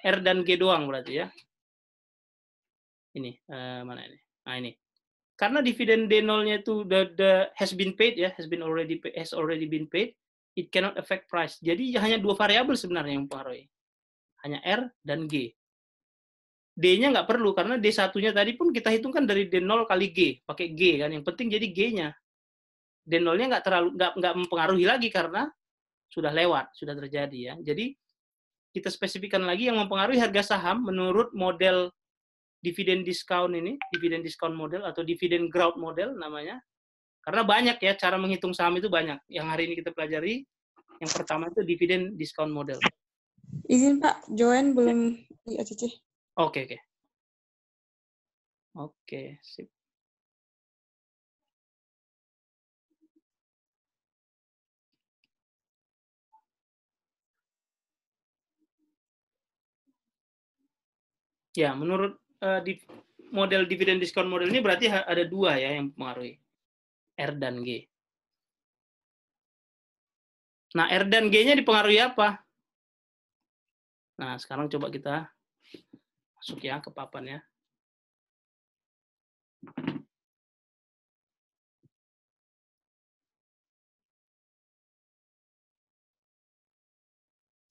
R dan G doang berarti ya. Ini, mana ini? Nah ini. Karena dividen D0-nya itu has been paid ya, has already been paid, it cannot affect price. Jadi hanya dua variabel sebenarnya yang mempengaruhi. Hanya R dan G. D-nya nggak perlu, karena D1-nya tadi pun kita hitungkan dari D0 kali G, pakai G kan. Yang penting jadi G-nya. D0-nya nggak mempengaruhi lagi karena sudah lewat, sudah terjadi ya. Jadi kita spesifikkan lagi yang mempengaruhi harga saham menurut model dividen discount ini, dividen discount model atau dividen growth model namanya. Karena banyak ya cara menghitung saham itu banyak. Yang hari ini kita pelajari, yang pertama itu dividen discount model. Izin Pak, Joanne belum di ACC. Oke, sip. Ya, menurut model dividen discount model ini berarti ada dua ya yang mempengaruhi, R dan G. Nah, R dan G-nya dipengaruhi apa? Nah, sekarang coba kita masuk ya ke papan ya.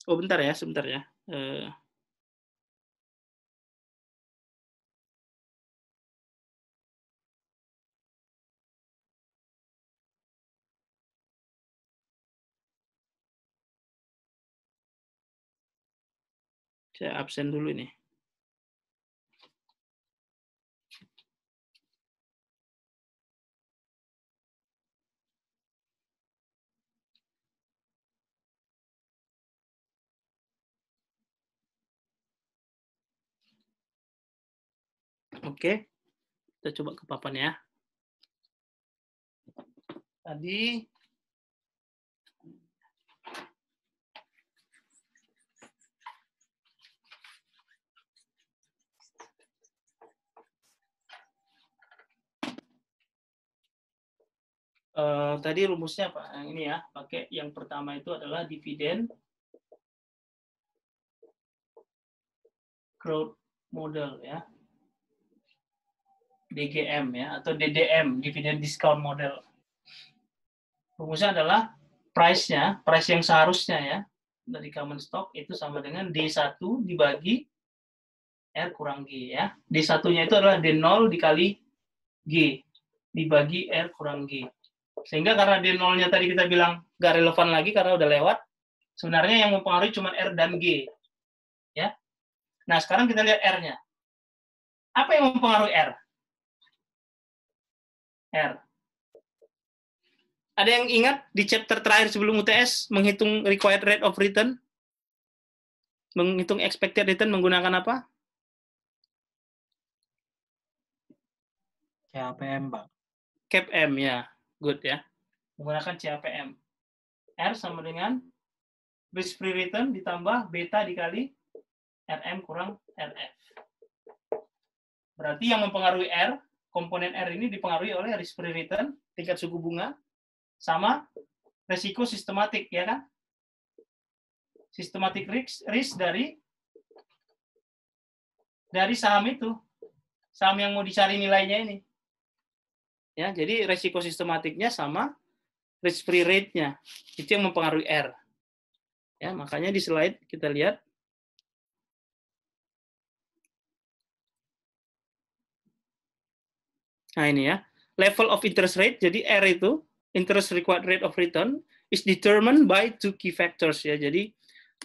Oh, bentar ya, sebentar ya. Saya absen dulu ini. Oke, kita coba ke papan ya. Tadi tadi rumusnya apa? Yang ini ya, pakai yang pertama itu adalah dividen growth model ya. DGM ya atau DDM, dividen discount model. Rumusnya adalah price yang seharusnya ya dari common stock itu sama dengan D1 dibagi R kurang G ya. D1-nya itu adalah D0 dikali G dibagi R kurang G. Sehingga karena D0-nya tadi kita bilang nggak relevan lagi karena udah lewat, sebenarnya yang mempengaruhi cuma R dan G. Ya. Nah, sekarang kita lihat R-nya. Apa yang mempengaruhi R? R. Ada yang ingat di chapter terakhir sebelum UTS menghitung required rate of return? Menghitung expected return menggunakan apa? CAPM, Pak. CAPM ya. Good ya. Menggunakan CAPM. R sama dengan risk free return ditambah beta dikali RM kurang RF. Berarti yang mempengaruhi R, komponen R ini dipengaruhi oleh risk free return, tingkat suku bunga, sama resiko sistematik, ya kan? Sistematik risk dari saham itu. Saham yang mau dicari nilainya ini. Ya, jadi resiko sistematiknya sama risk free rate-nya. Itu yang mempengaruhi R. Ya, makanya di slide kita lihat nah ini ya, level of interest rate. Jadi R itu interest required rate of return is determined by two key factors ya. Jadi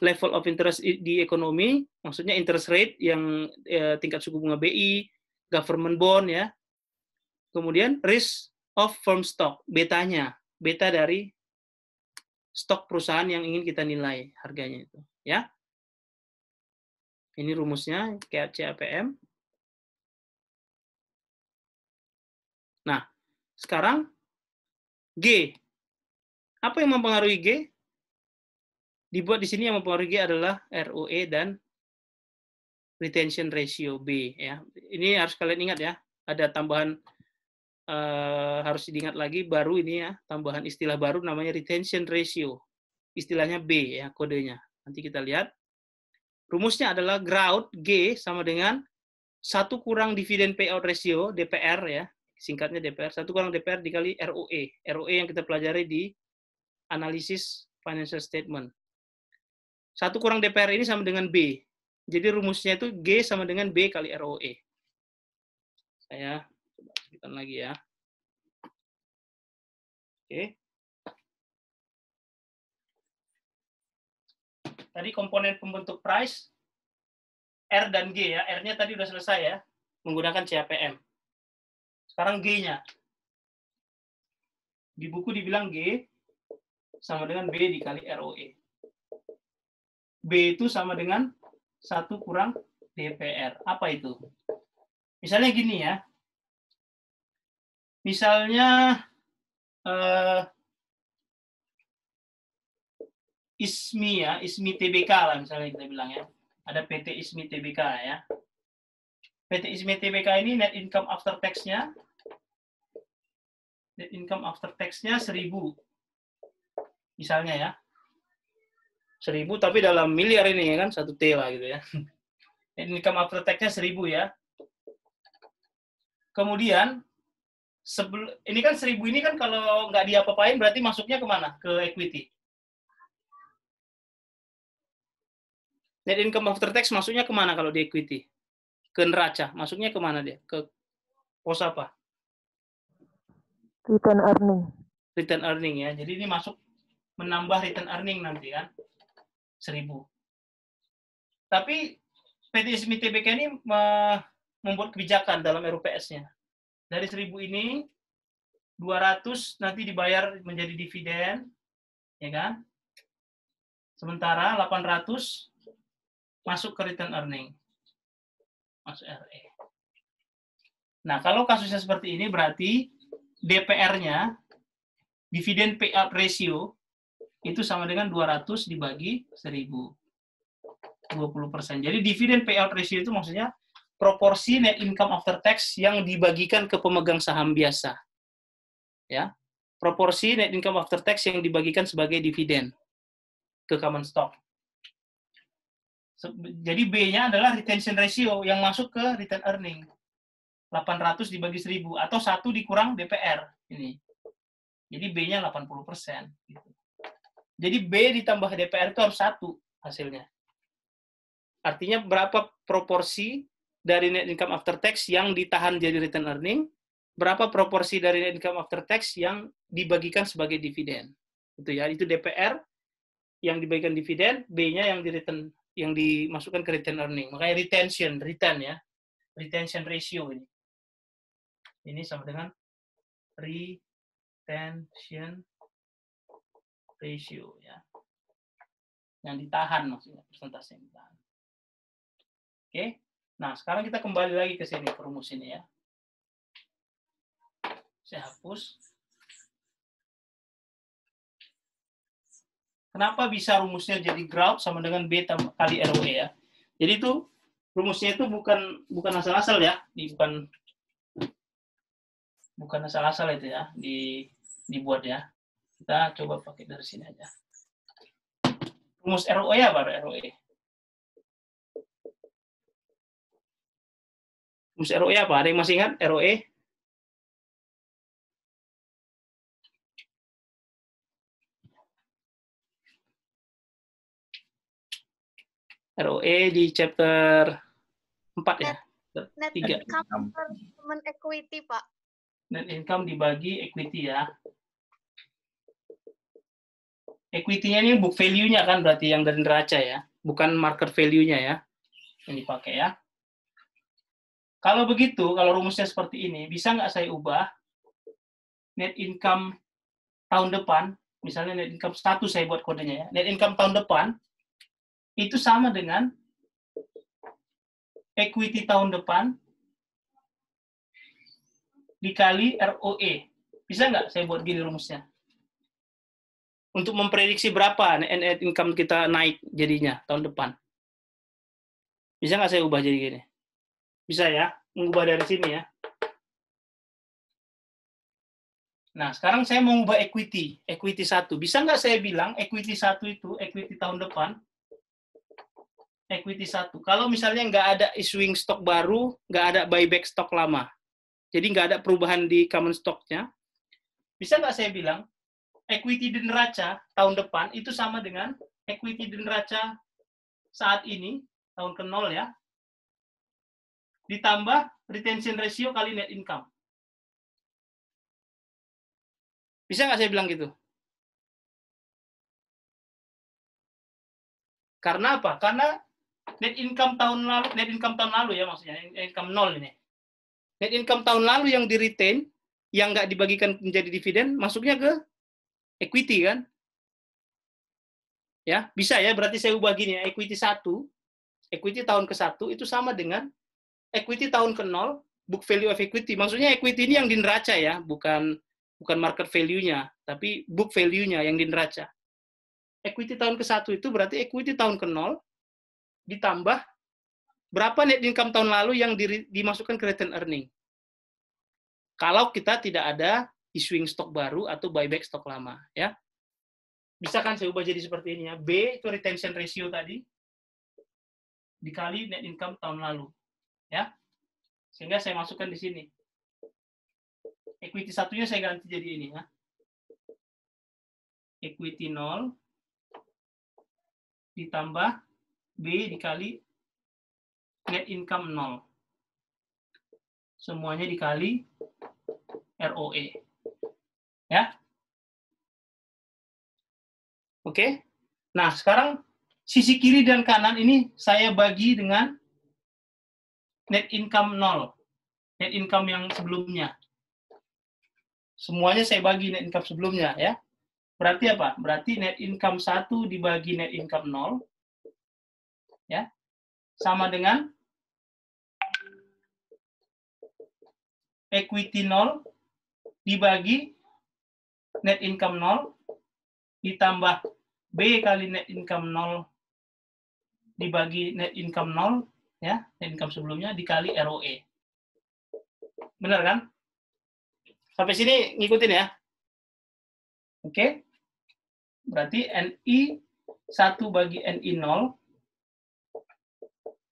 level of interest di ekonomi, maksudnya interest rate yang tingkat suku bunga BI, government bond ya. Kemudian risk of firm stock, betanya, beta dari stok perusahaan yang ingin kita nilai harganya itu, ya. Ini rumusnya CAPM. Nah, sekarang G. Apa yang mempengaruhi G? Dibuat di sini yang mempengaruhi G adalah ROE dan retention ratio B. Ya. Ini harus kalian ingat ya. Ada tambahan harus diingat lagi baru ini ya, tambahan istilah baru namanya retention ratio. Istilahnya B ya kodenya. Nanti kita lihat. Rumusnya adalah GRAUD G sama dengan 1 kurang dividen payout ratio DPR ya. Singkatnya DPR, 1 kurang DPR dikali ROE. ROE yang kita pelajari di analisis financial statement. 1 kurang DPR ini sama dengan B. Jadi rumusnya itu G sama dengan B kali ROE. Saya coba sebutkan lagi ya. Oke. Tadi komponen pembentuk price, R dan G ya. R-nya tadi udah selesai ya, menggunakan CAPM. Sekarang G-nya. Di buku dibilang G sama dengan B dikali ROE. B itu sama dengan 1 kurang DPR. Apa itu? Misalnya gini ya. Misalnya ISMI ya, ISMI TBK lah misalnya kita bilang ya. Ada PT ISMI TBK ya. PT ISMI TBK ini net income after tax-nya 1.000. Misalnya ya. 1.000 tapi dalam miliar ini ya kan, 1 T lah gitu ya. Net income after tax-nya 1.000 ya. Kemudian ini kan 1.000 ini kan kalau nggak diapa-apain berarti masuknya kemana? Ke equity. Net income after tax masuknya kemana kalau di equity? Ke neraca. Masuknya kemana dia? Ke pos apa? Return earning. Return earning ya. Jadi ini masuk menambah return earning nanti kan. 1.000. Tapi PT ISMI TBK ini membuat kebijakan dalam RUPS-nya. Dari 1.000 ini 200 nanti dibayar menjadi dividen, ya kan? Sementara 800 masuk ke return earning. Masuk RE. Nah, kalau kasusnya seperti ini berarti DPR-nya, dividen payout ratio, itu sama dengan 200 dibagi 1.000. 20%. Jadi dividen payout ratio itu maksudnya proporsi net income after tax yang dibagikan ke pemegang saham biasa. Ya. Proporsi net income after tax yang dibagikan sebagai dividen ke common stock. Jadi B-nya adalah retention ratio yang masuk ke return earning. 800 dibagi 1.000 atau 1 dikurang DPR ini. Jadi B-nya 80%. Gitu. Jadi B ditambah DPR itu harus 1 hasilnya. Artinya berapa proporsi dari net income after tax yang ditahan jadi return earning, berapa proporsi dari net income after tax yang dibagikan sebagai dividen. Itu ya, itu DPR yang dibagikan dividen, B-nya yang dimasukkan ke return earning. Makanya return ya. Retention ratio ini. Ini sama dengan retention ratio ya. Yang ditahan maksudnya, persentase yang ditahan. Oke. Nah, sekarang kita kembali lagi ke sini, ke rumus ini ya. Saya hapus. Kenapa bisa rumusnya jadi GRAUD sama dengan B kali ROE ya? Jadi itu rumusnya itu bukan asal-asal ya, bukan asal-asal itu ya, dibuat ya. Kita coba pakai dari sini aja. Rumus ROE apa ROE? Rumus ROE apa? Ada yang masih ingat ROE? ROE di chapter 4 ya? Net 3. income per equity, Pak. Net income dibagi equity ya. Equity-nya ini book value-nya kan berarti yang dari neraca ya, bukan market value-nya ya yang dipakai ya. Kalau begitu, kalau rumusnya seperti ini, bisa nggak saya ubah net income tahun depan, misalnya net income 1 saya buat kodenya ya, net income tahun depan itu sama dengan equity tahun depan dikali ROE. Bisa nggak saya buat gini rumusnya? Untuk memprediksi berapa net income kita naik jadinya tahun depan. Bisa nggak saya ubah jadi gini? Bisa ya, mengubah dari sini ya. Nah, sekarang saya mau ubah equity 1. Bisa nggak saya bilang equity 1 itu, equity tahun depan, equity 1. Kalau misalnya nggak ada issuing stok baru, nggak ada buyback stok lama. Jadi nggak ada perubahan di common stock-nya. Bisa nggak saya bilang equity di neraca tahun depan itu sama dengan equity di neraca saat ini, tahun ke-0 ya, ditambah retention ratio kali net income. Bisa nggak saya bilang gitu? Karena apa? Karena net income tahun lalu ya maksudnya, net income 0 ini. Net income tahun lalu yang di-retain, yang nggak dibagikan menjadi dividen, masuknya ke equity kan? Ya, bisa ya, berarti saya ubah gini ya, equity 1, equity tahun ke-1 itu sama dengan equity tahun ke-0, book value of equity. Maksudnya equity ini yang di neraca ya, bukan market value-nya, tapi book value-nya yang di neraca. Equity tahun ke-1 itu berarti equity tahun ke-0 ditambah berapa net income tahun lalu yang dimasukkan ke return earning. Kalau kita tidak ada issuing stok baru atau buyback stok lama, ya. Bisa kan saya ubah jadi seperti ini ya. B itu retention ratio tadi dikali net income tahun lalu, ya. Sehingga saya masukkan di sini. Equity satunya saya ganti jadi ini ya. Equity 0 ditambah B dikali net income 0. Semuanya dikali ROE. Ya. Oke. Nah, sekarang sisi kiri dan kanan ini saya bagi dengan net income 0. Net income yang sebelumnya. Semuanya saya bagi net income sebelumnya ya. Berarti apa? Berarti net income 1 dibagi net income 0 ya. Sama dengan equity 0 dibagi net income 0 ditambah B kali net income 0 dibagi net income 0 ya, net income sebelumnya dikali ROE. Benar kan? Sampai sini ngikutin ya. Oke. Berarti NI 1 bagi NI 0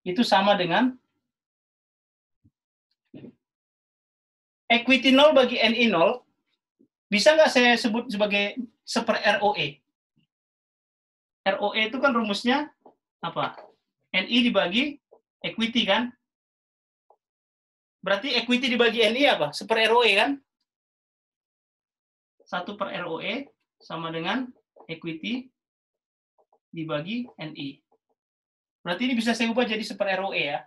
itu sama dengan equity 0 bagi NI 0. Bisa nggak saya sebut sebagai seper ROE? ROE itu kan rumusnya apa? NI dibagi equity kan? Berarti equity dibagi NI apa? Seper ROE kan? 1 per ROE sama dengan equity dibagi NI. Berarti ini bisa saya ubah jadi seper ROE ya.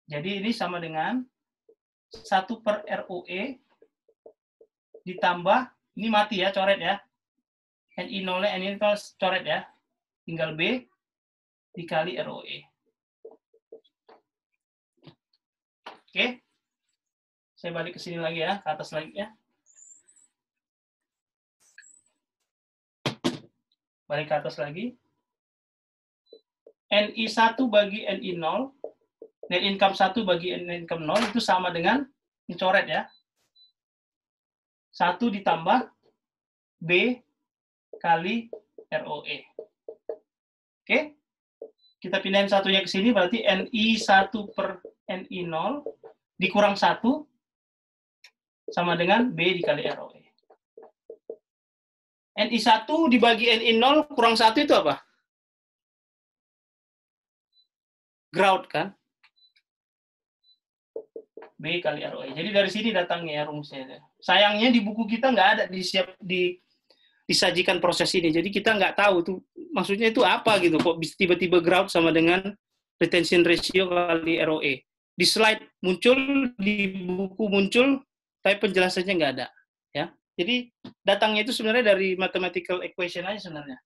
Jadi ini sama dengan 1 per ROE ditambah, ini mati ya, coret ya. NI 0-nya, NI itu coret ya. Tinggal B dikali ROE. Oke. Saya balik ke sini lagi ya, ke atas lagi ya. Balik ke atas lagi. NI 1 bagi NI 0, net income 1 bagi net income 0 itu sama dengan, ini coret ya, 1 ditambah B kali ROE. Oke? Kita pindahin satunya ke sini, berarti NI 1 per NI 0 dikurang 1 sama dengan B dikali ROE. NI 1 dibagi NI 0 kurang 1 itu apa? Growth kan? B kali ROE. Jadi dari sini datangnya ya rumusnya. Sayangnya di buku kita nggak ada disajikan proses ini. Jadi kita nggak tahu tuh maksudnya itu apa gitu. Kok tiba-tiba growth sama dengan retention ratio kali ROE. Di slide muncul, di buku muncul, tapi penjelasannya nggak ada. Ya. Jadi datangnya itu sebenarnya dari mathematical equation aja sebenarnya.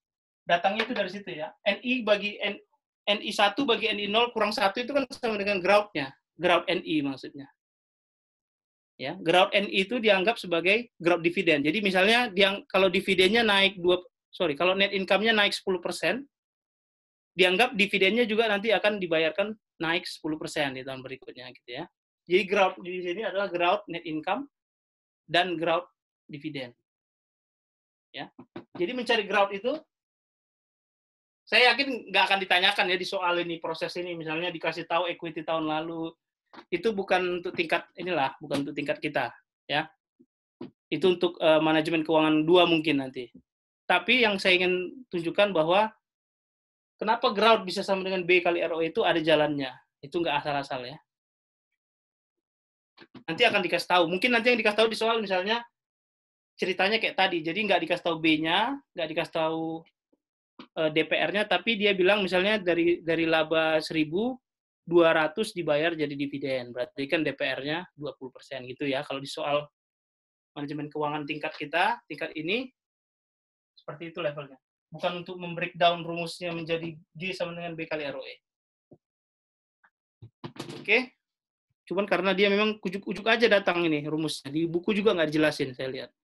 Datangnya itu dari situ ya. NI bagi NI1 bagi NI0 kurang 1 itu kan sama dengan ground-nya. Ground NI maksudnya. Ya, ground NI itu dianggap sebagai ground dividen. Jadi misalnya kalau dividennya naik kalau net income-nya naik 10%, dianggap dividennya juga nanti akan dibayarkan naik 10% di tahun berikutnya gitu ya. Jadi ground di sini adalah ground net income dan ground dividen. Ya. Jadi mencari ground itu saya yakin nggak akan ditanyakan ya di soal ini, proses ini, misalnya dikasih tahu equity tahun lalu, itu bukan untuk tingkat bukan untuk tingkat kita, ya. Itu untuk manajemen keuangan 2 mungkin nanti. Tapi yang saya ingin tunjukkan bahwa kenapa ground bisa sama dengan B kali ROE itu ada jalannya. Itu nggak asal-asal ya. Nanti akan dikasih tahu. Mungkin nanti yang dikasih tahu di soal misalnya ceritanya kayak tadi. Jadi nggak dikasih tahu B-nya, nggak dikasih tahu DPR-nya, tapi dia bilang misalnya dari laba 1.200 dibayar jadi dividen. Berarti kan DPR-nya 20% gitu ya. Kalau di soal manajemen keuangan tingkat kita, tingkat ini, seperti itu levelnya. Bukan untuk membreakdown rumusnya menjadi G sama dengan B kali ROE. Oke? Cuman karena dia memang ujuk-ujuk aja datang ini rumusnya. Di buku juga nggak dijelasin, saya lihat.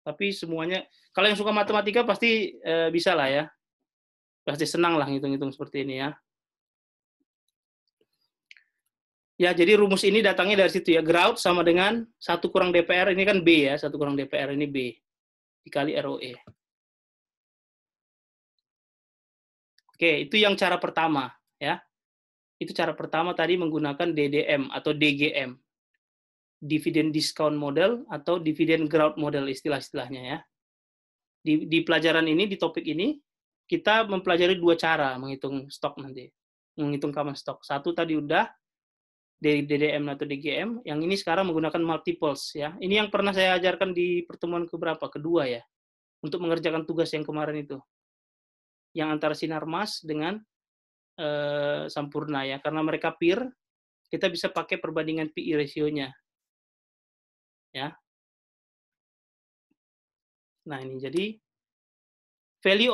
Tapi semuanya, kalau yang suka matematika pasti bisa lah ya. Pasti senang lah ngitung-ngitung seperti ini ya. Ya, jadi rumus ini datangnya dari situ ya. Ground sama dengan 1 kurang DPR, ini kan B ya. 1 kurang DPR ini B. Dikali ROE. Oke, itu yang cara pertama ya. Itu cara pertama tadi menggunakan DDM atau DGM. Dividend discount model atau dividend growth model istilah-istilahnya ya. Di pelajaran ini, di topik ini, kita mempelajari 2 cara menghitung stok nanti. Menghitung common stock. 1 tadi udah, dari DDM atau DGM. Yang ini sekarang menggunakan multiples ya. Ini yang pernah saya ajarkan di pertemuan kedua ya. Untuk mengerjakan tugas yang kemarin itu. Yang antara Sinarmas dengan Sampurna ya. Karena mereka peer, kita bisa pakai perbandingan PE ratio-nya. Ya. Nah, ini jadi value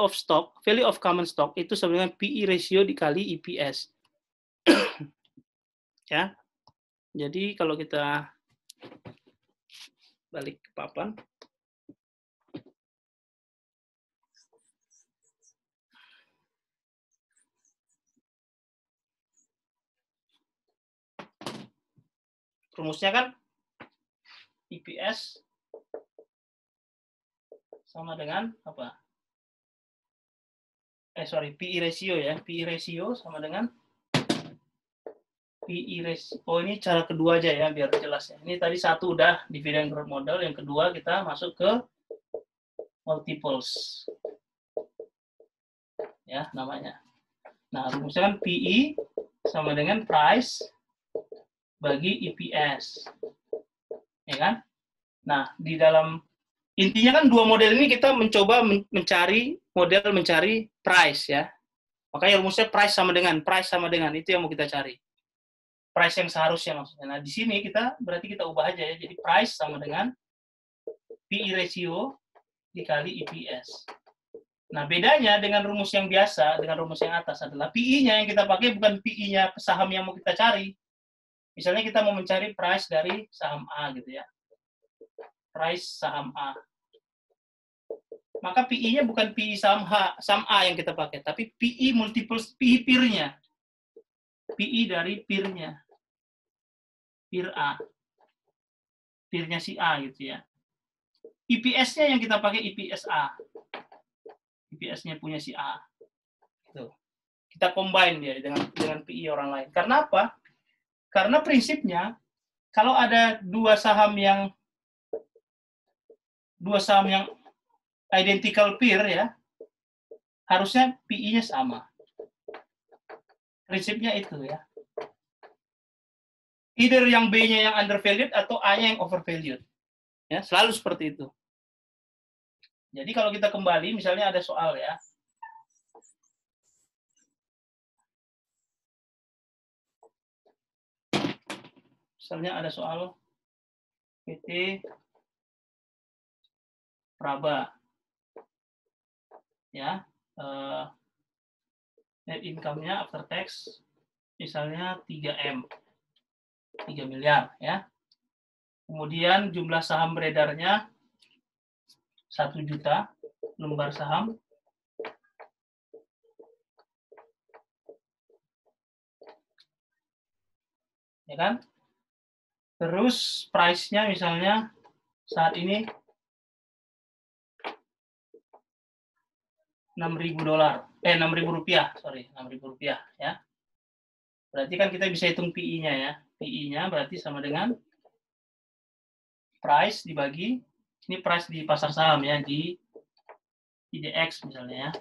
of common stock itu sebenarnya PE ratio dikali EPS. Ya. Jadi kalau kita balik ke papan. Rumusnya kan EPS sama dengan apa? PE ratio ya. PE ratio sama dengan PE ratio. Oh, ini cara kedua aja ya, biar jelas ya. Ini tadi 1 udah dividend growth model, yang kedua kita masuk ke multiples. Ya, namanya. Nah, rumusnya kan PE sama dengan price bagi EPS. Ya kan? Nah, di dalam intinya kan 2 model ini kita mencoba mencari price ya. Makanya rumusnya price sama dengan itu yang mau kita cari. Price yang seharusnya maksudnya. Nah, di sini berarti kita ubah aja ya. Jadi price sama dengan PE ratio dikali EPS. Nah, bedanya dengan rumus yang biasa, dengan rumus yang atas adalah PE-nya yang kita pakai bukan PE-nya saham yang mau kita cari. Misalnya kita mau mencari price dari saham A gitu ya. Price saham A. Maka PE-nya bukan PE saham A yang kita pakai, tapi PE multiples PE peer-nya. PE dari peer-nya. Peer A. Peer-nya si A gitu ya. EPS-nya yang kita pakai EPS A. EPS-nya punya si A. Gitu. Kita combine dia dengan PE orang lain. Karena apa? Karena prinsipnya kalau ada dua saham yang identical peer ya, harusnya PE-nya sama. Prinsipnya itu ya. Either yang B-nya yang undervalued atau A-nya yang overvalued. Ya, selalu seperti itu. Jadi kalau kita kembali, misalnya ada soal ya. Misalnya ada soal PT Praba. Ya. net income-nya after tax misalnya 3 miliar ya. Kemudian jumlah saham beredarnya 1 juta lembar saham. Ya kan? Terus price-nya misalnya saat ini $6.000 ya. Berarti kan kita bisa hitung PI-nya ya. PI-nya berarti sama dengan price dibagi, ini price di pasar saham ya, di IDX misalnya ya.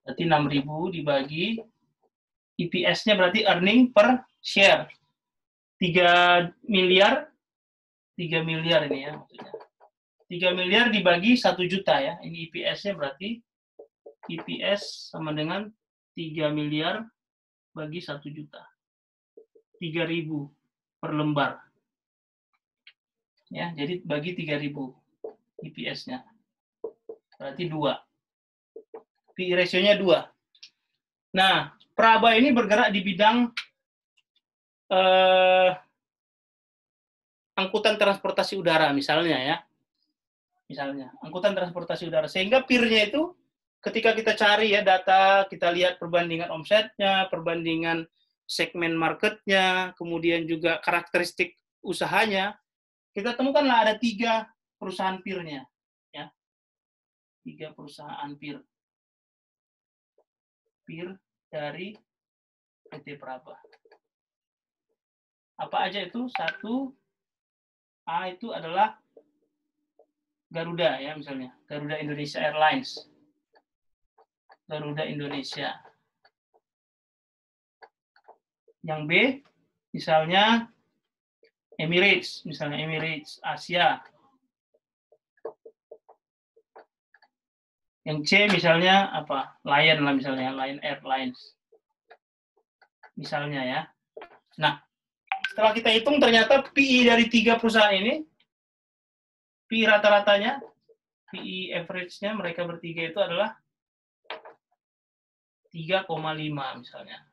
Berarti 6.000 dibagi EPS-nya berarti earning per share. 3 miliar ini ya maksudnya. 3 miliar dibagi 1 juta ya. Ini EPS-nya berarti EPS sama dengan 3 miliar bagi 1 juta. 3.000 per lembar. Ya, jadi bagi 3.000 EPS-nya. Berarti 2. PI ratio-nya 2. Nah, Praba ini bergerak di bidang angkutan transportasi udara misalnya ya. Misalnya, angkutan transportasi udara. Sehingga peer-nya itu ketika kita cari ya data, kita lihat perbandingan omsetnya, perbandingan segmen marketnya, kemudian juga karakteristik usahanya, kita temukanlah ada 3 perusahaan peer-nya. Ya. 3 perusahaan peer. Peer dari PT Praba. Apa aja itu? 1, A itu adalah Garuda ya misalnya, Garuda Indonesia Airlines. Garuda Indonesia. Yang B misalnya Emirates, misalnya Emirates Asia. Yang C misalnya apa? Lion lah misalnya, Lion Airlines. Misalnya ya. Nah, setelah kita hitung ternyata PI dari 3 perusahaan ini, PI rata-ratanya, PI average-nya mereka bertiga itu adalah 3,5 misalnya.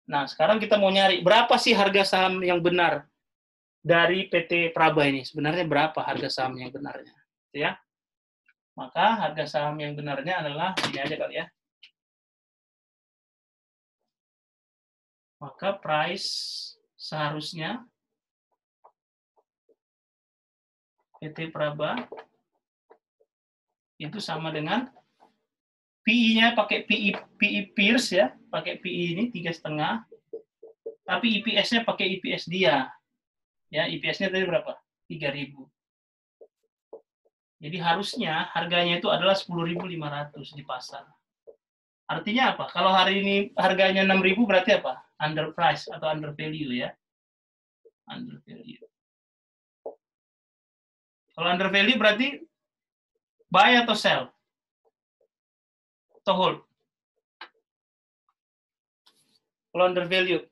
Nah, sekarang kita mau nyari berapa sih harga saham yang benar dari PT Praba ini. Sebenarnya berapa harga saham yang benarnya? Ya. Maka harga saham yang benarnya adalah ini aja kali ya. Maka price seharusnya PT Praba itu sama dengan PI-nya pakai PI peers ya, pakai PI ini 3,5, tapi EPS-nya pakai EPS dia. Ya, EPS-nya tadi berapa? 3.000. Jadi harusnya harganya itu adalah 10.500 di pasar. Artinya apa? Kalau hari ini harganya 6.000 berarti apa? Under price atau under value ya. Under value. Kalau under value berarti buy atau sell? Atau hold? Kalau under value?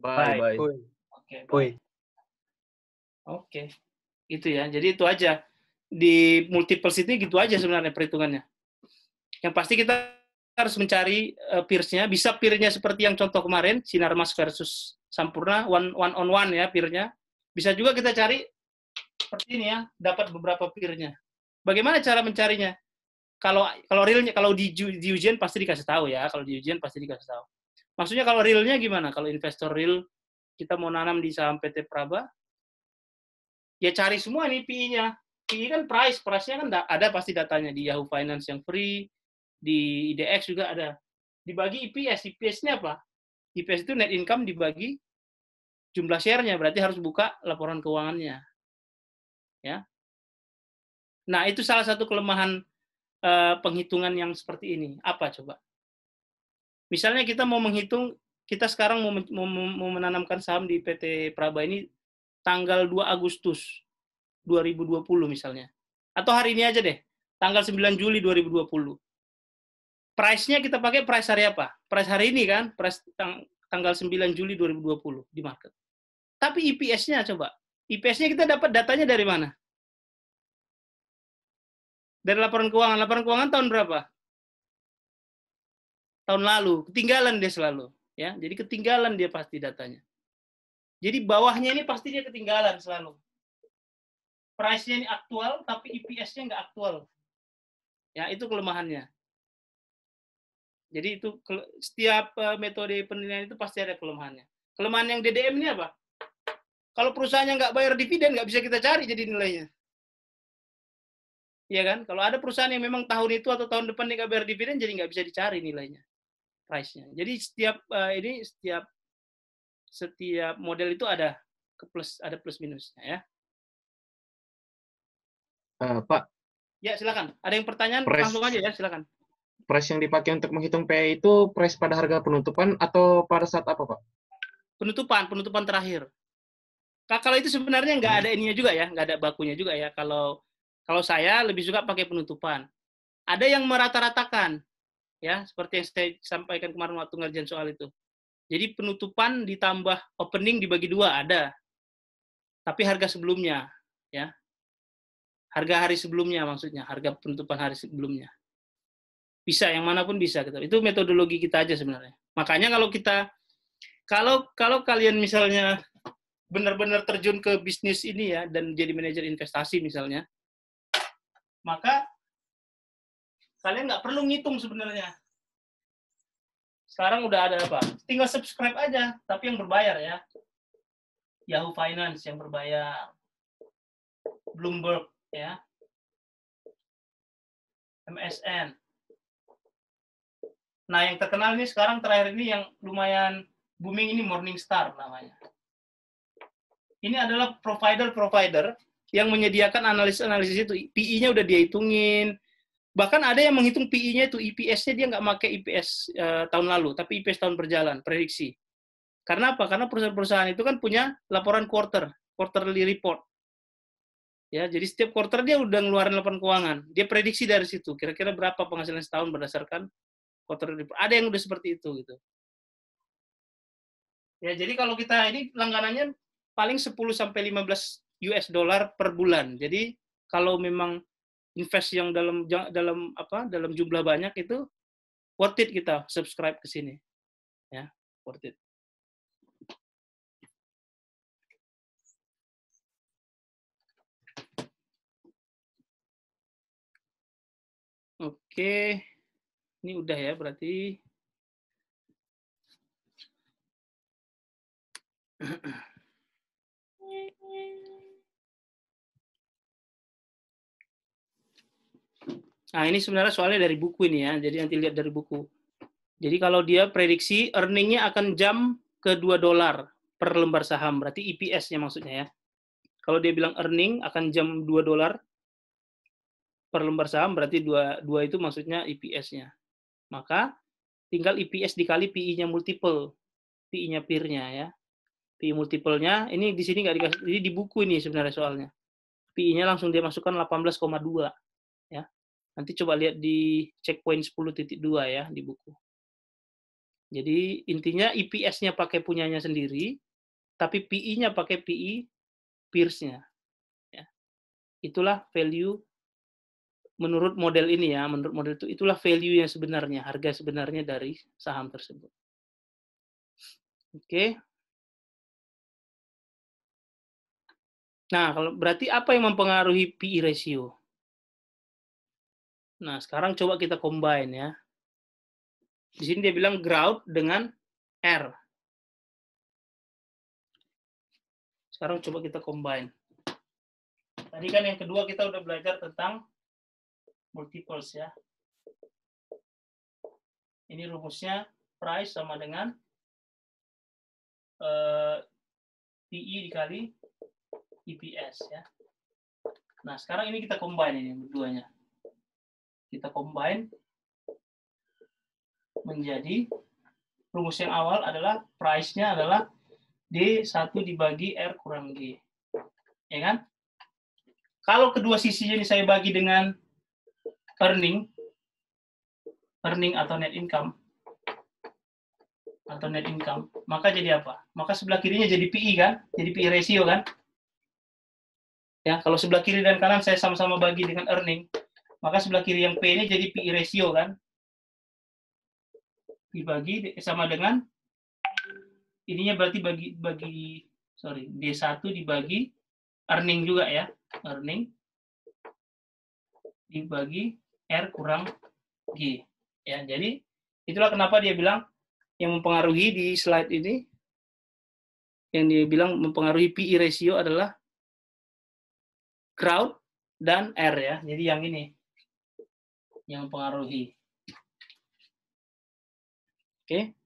Bye. Oke. Oke. Itu ya. Jadi itu aja. Di multiples itu gitu aja sebenarnya perhitungannya. Yang pasti kita harus mencari peers-nya. Bisa peer-nya seperti yang contoh kemarin, Sinarmas versus Sampurna, one on one ya peer-nya. Bisa juga kita cari seperti ini ya, dapat beberapa peer-nya. Bagaimana cara mencarinya? Kalau realnya, kalau di ujian pasti dikasih tahu ya. Kalau di ujian pasti dikasih tahu. Maksudnya kalau realnya gimana? Kalau investor real kita mau nanam di saham PT Praba, ya cari semua nih PI-nya. PI kan price-nya kan ada pasti datanya di Yahoo Finance yang free, di IDX juga ada. Dibagi EPS, EPS-nya apa? EPS itu net income dibagi jumlah share-nya, berarti harus buka laporan keuangannya. Ya. Nah, itu salah satu kelemahan penghitungan yang seperti ini. Apa coba? Misalnya kita mau menghitung, kita sekarang mau menanamkan saham di PT Praba ini tanggal 2 Agustus 2020 misalnya. Atau hari ini aja deh, tanggal 9 Juli 2020. Price-nya kita pakai price hari apa? Price hari ini kan, price tanggal 9 Juli 2020 di market. Tapi EPS-nya coba. EPS-nya kita dapat datanya dari mana? Dari laporan keuangan tahun berapa? Tahun lalu, ketinggalan dia selalu, ya. Jadi ketinggalan dia pasti datanya. Jadi bawahnya ini pasti dia ketinggalan selalu. Price-nya ini aktual, tapi EPS-nya nggak aktual. Ya, itu kelemahannya. Jadi itu setiap metode penilaian itu pasti ada kelemahannya. Kelemahan yang DDM ini apa? Kalau perusahaannya nggak bayar dividen, nggak bisa kita cari jadi nilainya. Iya kan? Kalau ada perusahaan yang memang tahun itu atau tahun depan nggak bayar dividen, jadi nggak bisa dicari nilainya, price-nya. Jadi setiap model itu ada plus minusnya ya. Pak. Ya silakan. Ada yang pertanyaan langsung aja ya silakan. Price yang dipakai untuk menghitung PE itu price pada harga penutupan atau pada saat apa, Pak? Penutupan terakhir. Kalau itu sebenarnya nggak ada ininya juga ya, nggak ada bakunya juga ya. Kalau saya lebih suka pakai penutupan. Ada yang merata-ratakan, ya seperti yang saya sampaikan kemarin waktu ngerjain soal itu. Jadi penutupan ditambah opening dibagi 2 ada, tapi harga sebelumnya, ya harga hari sebelumnya maksudnya, harga penutupan hari sebelumnya. Bisa, yang manapun bisa gitu. Itu metodologi kita aja sebenarnya. Makanya kalau kalian misalnya benar-benar terjun ke bisnis ini ya dan jadi manajer investasi misalnya, maka kalian nggak perlu ngitung sebenarnya. Sekarang udah ada apa? Tinggal subscribe aja, tapi yang berbayar ya. Yahoo Finance yang berbayar, Bloomberg ya, MSN. Nah, yang terkenal ini sekarang terakhir ini yang lumayan booming ini Morningstar namanya. Ini adalah provider yang menyediakan analisis itu. PI-nya udah dia hitungin. Bahkan ada yang menghitung PI-nya itu, EPS-nya dia nggak pakai EPS tahun lalu, tapi EPS tahun berjalan, prediksi. Karena apa? Karena perusahaan-perusahaan itu kan punya laporan quarterly report. Ya, jadi setiap quarter dia udah ngeluarin laporan keuangan. Dia prediksi dari situ, kira-kira berapa penghasilan setahun berdasarkan quarterly report. Ada yang udah seperti itu gitu. Ya, jadi kalau kita ini langganannya paling 10 sampai 15 US dollar per bulan. Jadi kalau memang invest yang dalam jumlah banyak itu worth it kita subscribe ke sini. Ya, worth it. Oke. Ini udah ya berarti. Nah, ini sebenarnya soalnya dari buku ini ya. Jadi nanti lihat dari buku. Jadi kalau dia prediksi earning-nya akan jump ke $2 per lembar saham. Berarti EPS-nya maksudnya ya. Kalau dia bilang earning akan jump $2 per lembar saham, berarti 2 itu maksudnya EPS-nya. Maka tinggal EPS dikali PI-nya multiple. PI-nya peer-nya ya. PI multiple-nya, ini di sini nggak dikasih, jadi di buku ini sebenarnya soalnya. PI-nya langsung dia masukkan 18,2. Ya. Nanti coba lihat di checkpoint 10.2 ya di buku. Jadi intinya EPS-nya pakai punyanya sendiri, tapi PI-nya pakai PI peers-nya. Ya. Itulah value menurut model ini ya, menurut model itu itulah value yang sebenarnya, harga sebenarnya dari saham tersebut. Oke. Nah, kalau berarti apa yang mempengaruhi PE ratio? Nah, sekarang coba kita combine ya. Di sini dia bilang growth dengan R. Sekarang coba kita combine. Tadi kan yang kedua kita udah belajar tentang multiples ya. Ini rumusnya price sama dengan PE dikali EPS ya. Nah, sekarang ini kita combine ini berduanya. Kita combine menjadi rumus yang awal adalah price-nya adalah D1 dibagi R kurang G. Ya kan? Kalau kedua sisinya ini saya bagi dengan earning atau net income, maka jadi apa? Maka sebelah kirinya jadi PI kan? Jadi PI ratio kan? Ya, kalau sebelah kiri dan kanan saya sama-sama bagi dengan earning, Maka sebelah kiri yang P ini jadi PE ratio kan? Dibagi sama dengan ininya berarti D1 dibagi earning juga ya. Earning dibagi R kurang G. Ya, jadi itulah kenapa dia bilang yang mempengaruhi di slide ini, yang dia bilang mempengaruhi PE ratio adalah crowd dan R ya. Jadi yang ini yang mempengaruhi. Oke.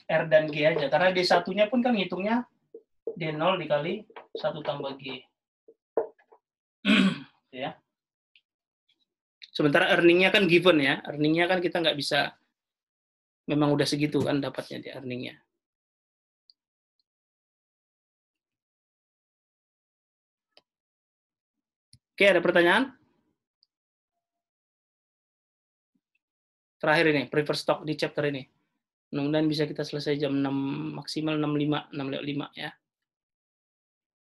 R dan G aja. Karena D1-nya pun kan ngitungnya D0 dikali 1 tambah G. Ya. Sementara earning-nya kan given ya. Earning-nya kan kita nggak bisa, memang udah segitu kan dapatnya di earning-nya. Oke, ada pertanyaan? Terakhir ini, prefer stock di chapter ini. Mudah-mudahan bisa kita selesai jam 6, maksimal 6:05 ya.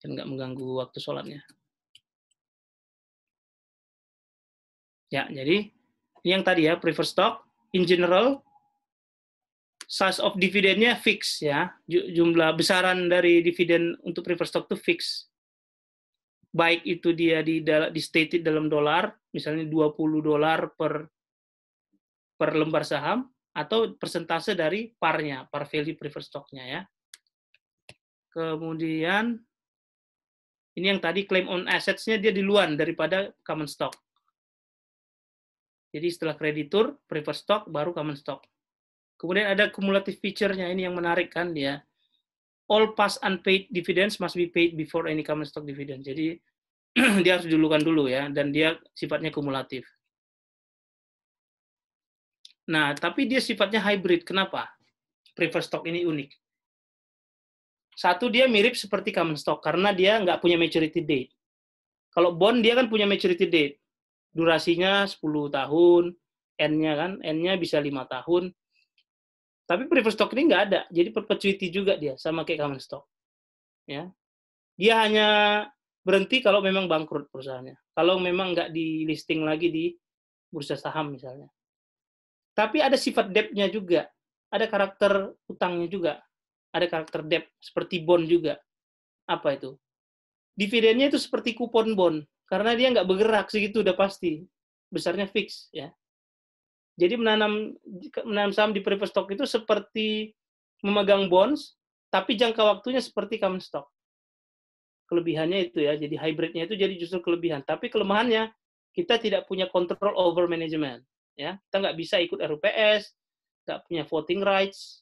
Dan nggak mengganggu waktu sholatnya. Ya, jadi ini yang tadi ya, prefer stock. In general, size of dividendnya fix ya. Jumlah besaran dari dividen untuk prefer stock itu fix. Baik itu dia di stated dalam dolar, misalnya $20 per lembar saham, atau persentase dari parnya, par value preferred stock-nya ya. Kemudian ini yang tadi claim on assets-nya dia di luar daripada common stock. Jadi setelah kreditur, preferred stock, baru common stock. Kemudian ada cumulative feature-nya, ini yang menarik kan dia. All past unpaid dividends must be paid before any common stock dividend. Jadi dia harus didulukan dulu ya, dan dia sifatnya kumulatif. Nah, tapi dia sifatnya hybrid. Kenapa? Preferred stock ini unik. Satu, dia mirip seperti common stock karena dia nggak punya maturity date. Kalau bond dia kan punya maturity date. Durasinya 10 tahun, N-nya kan, N-nya bisa 5 tahun. Tapi preferred stock ini nggak ada. Jadi perpetuity juga dia, sama kayak common stock. Ya. Dia hanya berhenti kalau memang bangkrut perusahaannya. Kalau memang nggak di listing lagi di bursa saham misalnya. Tapi ada sifat debt-nya juga. Ada karakter utangnya juga. Ada karakter debt, seperti bond juga. Apa itu? Dividennya itu seperti kupon bond. Karena dia nggak bergerak, segitu udah pasti. Besarnya fix. Ya. Jadi menanam saham di preferred stock itu seperti memegang bonds, tapi jangka waktunya seperti common stock. Kelebihannya itu ya, jadi hybridnya itu jadi justru kelebihan. Tapi kelemahannya, kita tidak punya control over management. Ya, kita nggak bisa ikut RUPS, nggak punya voting rights,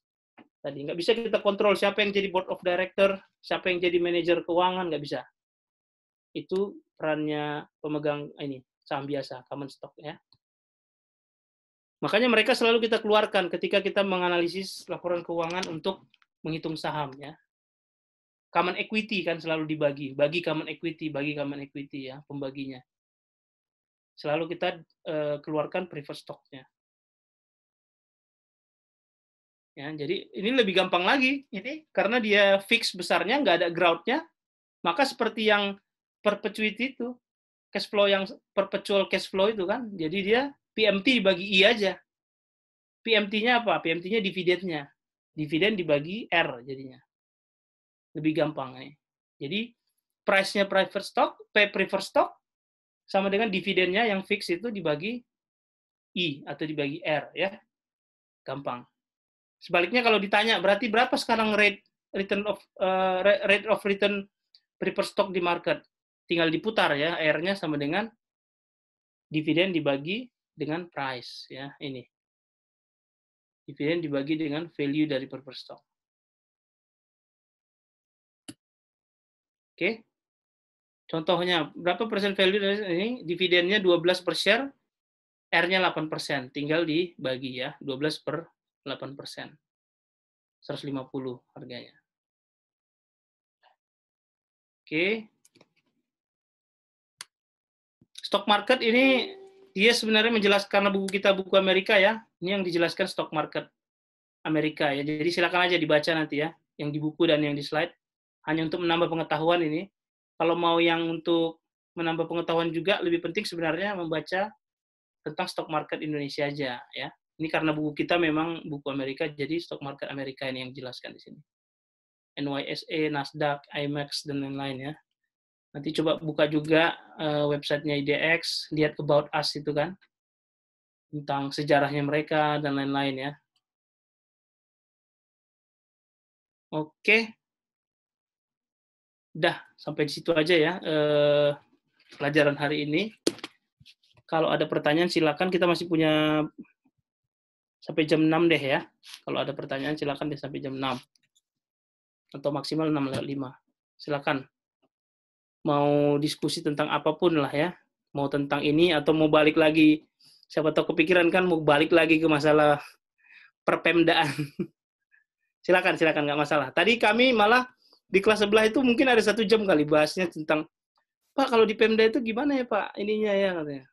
tadi nggak bisa kita kontrol siapa yang jadi board of director, siapa yang jadi manajer keuangan, nggak bisa. Itu perannya pemegang ini saham biasa, common stock ya. Makanya mereka selalu kita keluarkan ketika kita menganalisis laporan keuangan untuk menghitung saham ya. Common equity kan selalu dibagi, bagi common equity ya pembaginya. Selalu kita keluarkan preferred stock-nya. Ya, jadi ini lebih gampang lagi ini karena dia fix besarnya, nggak ada growth-nya, maka seperti yang perpetuity itu, cash flow yang perpetual cash flow itu kan, jadi dia PMT dibagi I aja. PMT-nya apa? PMT-nya dividennya. Dividen dibagi R jadinya. Lebih gampang nih. Jadi price-nya preferred stock, preferred stock sama dengan dividennya yang fix itu dibagi I atau dibagi R ya. Gampang. Sebaliknya kalau ditanya berarti berapa sekarang rate of return preferred stock di market? Tinggal diputar ya, R-nya sama dengan dividen dibagi dengan price ya, ini. Dividen dibagi dengan value dari preferred stock. Oke. Contohnya, berapa persen value dari ini? Dividennya 12 per share, R-nya 8%. Tinggal dibagi ya, 12 per 8%. 150 harganya. Oke. Stock market ini, dia sebenarnya menjelaskan, karena buku kita buku Amerika ya, ini yang dijelaskan stock market Amerika ya. Jadi silakan aja dibaca nanti ya, yang di buku dan yang di slide. Hanya untuk menambah pengetahuan ini. Kalau mau yang untuk menambah pengetahuan juga, lebih penting sebenarnya membaca tentang stock market Indonesia aja, ya. Ini karena buku kita memang buku Amerika, jadi stock market Amerika ini yang dijelaskan di sini. NYSE, Nasdaq, IMAX, dan lain-lain ya. Nanti coba buka juga websitenya IDX, lihat About Us itu kan, tentang sejarahnya mereka, dan lain-lain ya. Oke. Udah, sampai di situ aja ya pelajaran hari ini. Kalau ada pertanyaan silakan, kita masih punya sampai jam 6 deh ya. Kalau ada pertanyaan silakan deh sampai jam 6. Atau maksimal 6:05. Silakan. Mau diskusi tentang apapun lah ya. Mau tentang ini atau mau balik lagi. Siapa tahu kepikiran kan mau balik lagi ke masalah perpemdaan. Silakan nggak masalah. Tadi kami malah di kelas sebelah itu mungkin ada 1 jam kali bahasnya tentang, Pak kalau di Pemda itu gimana ya Pak ininya ya katanya.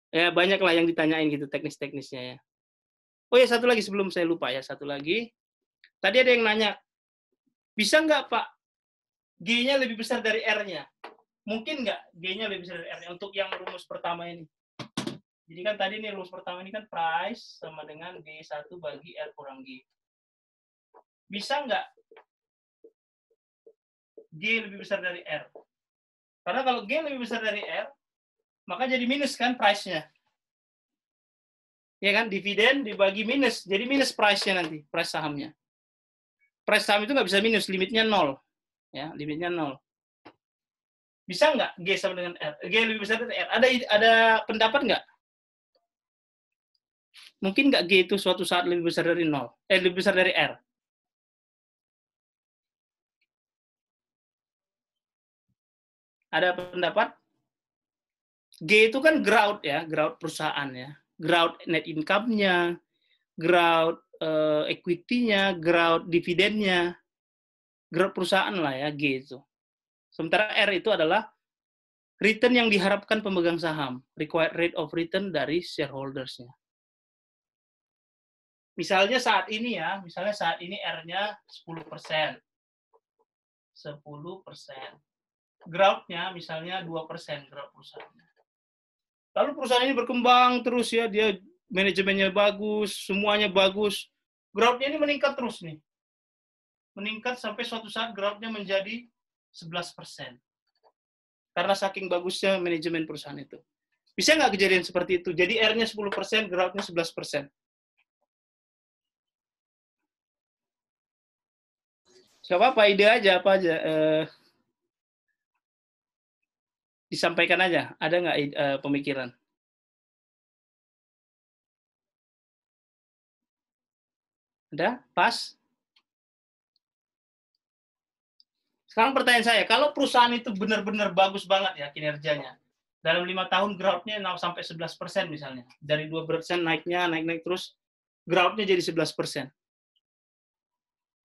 Ya banyak lah yang ditanyain gitu teknis-teknisnya ya. Oh ya satu lagi sebelum saya lupa ya, satu lagi. Tadi ada yang nanya, bisa nggak Pak G-nya lebih besar dari R-nya? Mungkin nggak G-nya lebih besar dari R-nya untuk yang rumus pertama ini? Jadi kan tadi nih rumus pertama ini kan price sama dengan G1 bagi R kurang G. Bisa nggak G lebih besar dari R? Karena kalau G lebih besar dari R, maka jadi minus kan price-nya. Ya kan, dividen dibagi minus, jadi minus price-nya nanti, price sahamnya. Price saham itu nggak bisa minus, limitnya 0. Ya, limitnya 0. Bisa nggak G sama dengan R? G lebih besar dari R? Ada pendapat nggak? Mungkin nggak G itu suatu saat lebih besar dari 0? Lebih besar dari R? Ada pendapat? G itu kan growth ya, growth perusahaan ya. Growth net income-nya, growth equity-nya, growth dividennya, growth perusahaan lah ya G itu. Sementara R itu adalah return yang diharapkan pemegang saham, required rate of return dari shareholders-nya. Misalnya saat ini ya, R-nya 10%. 10%. Growth-nya misalnya 2% growth perusahaannya. Lalu perusahaan ini berkembang terus ya, dia manajemennya bagus, semuanya bagus. Growth-nya ini meningkat terus nih. Meningkat sampai suatu saat growth-nya menjadi 11%. Karena saking bagusnya manajemen perusahaan itu. Bisa nggak kejadian seperti itu? Jadi R-nya 10%, growth-nya 11%. Nggak apa-apa, ide aja, apa aja. Disampaikan aja. Ada nggak pemikiran? Ada? Pas? Sekarang pertanyaan saya, kalau perusahaan itu benar-benar bagus banget ya kinerjanya, dalam 5 tahun growth-nya sampai 11% misalnya, dari 2% naik terus, growth-nya jadi 11%.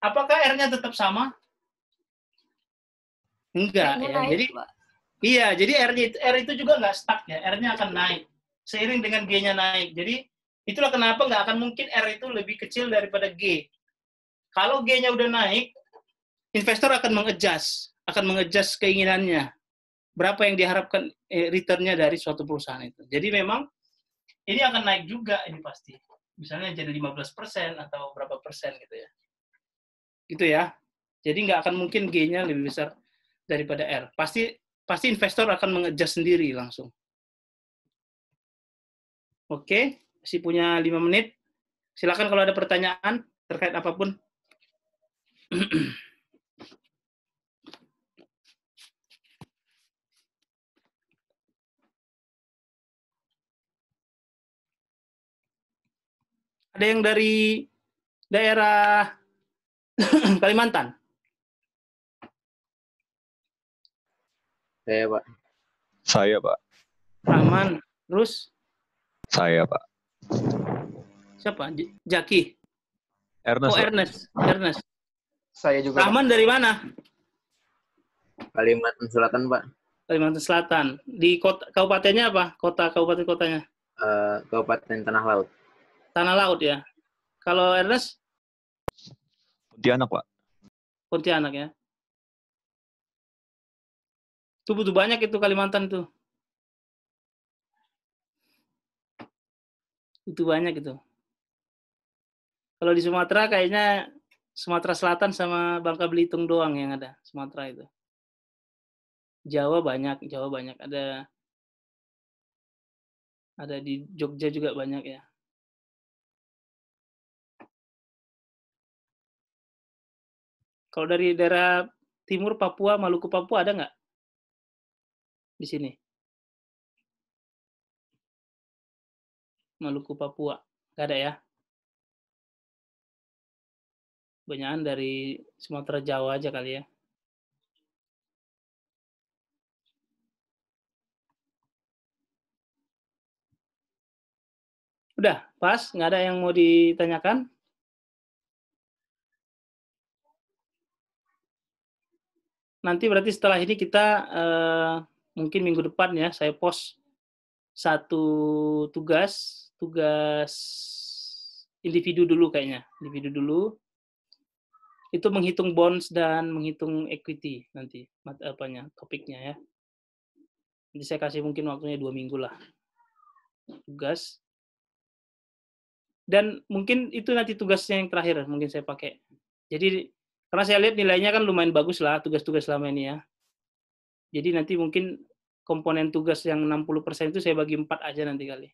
Apakah R-nya tetap sama? Enggak ya. Jadi iya, jadi R itu juga nggak stuck ya. R-nya akan naik seiring dengan G-nya naik. Jadi itulah kenapa nggak akan mungkin R itu lebih kecil daripada G. Kalau G-nya udah naik, investor akan mengadjust keinginannya. Berapa yang diharapkan return-nya dari suatu perusahaan itu. Jadi memang ini akan naik juga ini pasti. Misalnya jadi 15% atau berapa persen gitu ya. Gitu ya. Jadi nggak akan mungkin G-nya lebih besar daripada R. Pasti investor akan mengadjust sendiri langsung. Oke, masih punya 5 menit. Silakan kalau ada pertanyaan terkait apapun. Ada yang dari daerah Kalimantan? Saya, Pak. Saya, Pak. Rahman. Terus? Saya, Pak. Siapa? Jaki? Ernest. Oh, Ernest. Saya juga, Rahman Pak. dari mana? Kalimantan Selatan, Pak. Kalimantan Selatan. Di kabupatennya apa? Kabupaten-kotanya? Kabupaten Tanah Laut. Tanah Laut ya. Kalau Ernest? Pontianak, Pak. Pontianak ya. Tuh butuh banyak itu Kalimantan tuh. Butuh banyak itu. Kalau di Sumatera kayaknya Sumatera Selatan sama Bangka Belitung doang yang ada Sumatera itu. Jawa banyak ada di Jogja juga banyak ya. Kalau dari daerah timur Papua, Maluku Papua ada nggak di sini? Maluku Papua nggak ada ya? Banyakan dari Sumatera Jawa aja kali ya. Udah, pas? Nggak ada yang mau ditanyakan? Nanti berarti setelah ini kita mungkin minggu depan ya, saya post satu tugas individu dulu kayaknya. Individu dulu. Itu menghitung bonds dan menghitung equity nanti, topiknya ya. Nanti saya kasih mungkin waktunya 2 minggu lah. Tugas. Dan mungkin itu nanti tugasnya yang terakhir mungkin saya pakai. Jadi karena saya lihat nilainya kan lumayan bagus lah tugas-tugas selama ini ya. Jadi nanti mungkin komponen tugas yang 60% itu saya bagi 4 aja nanti kali.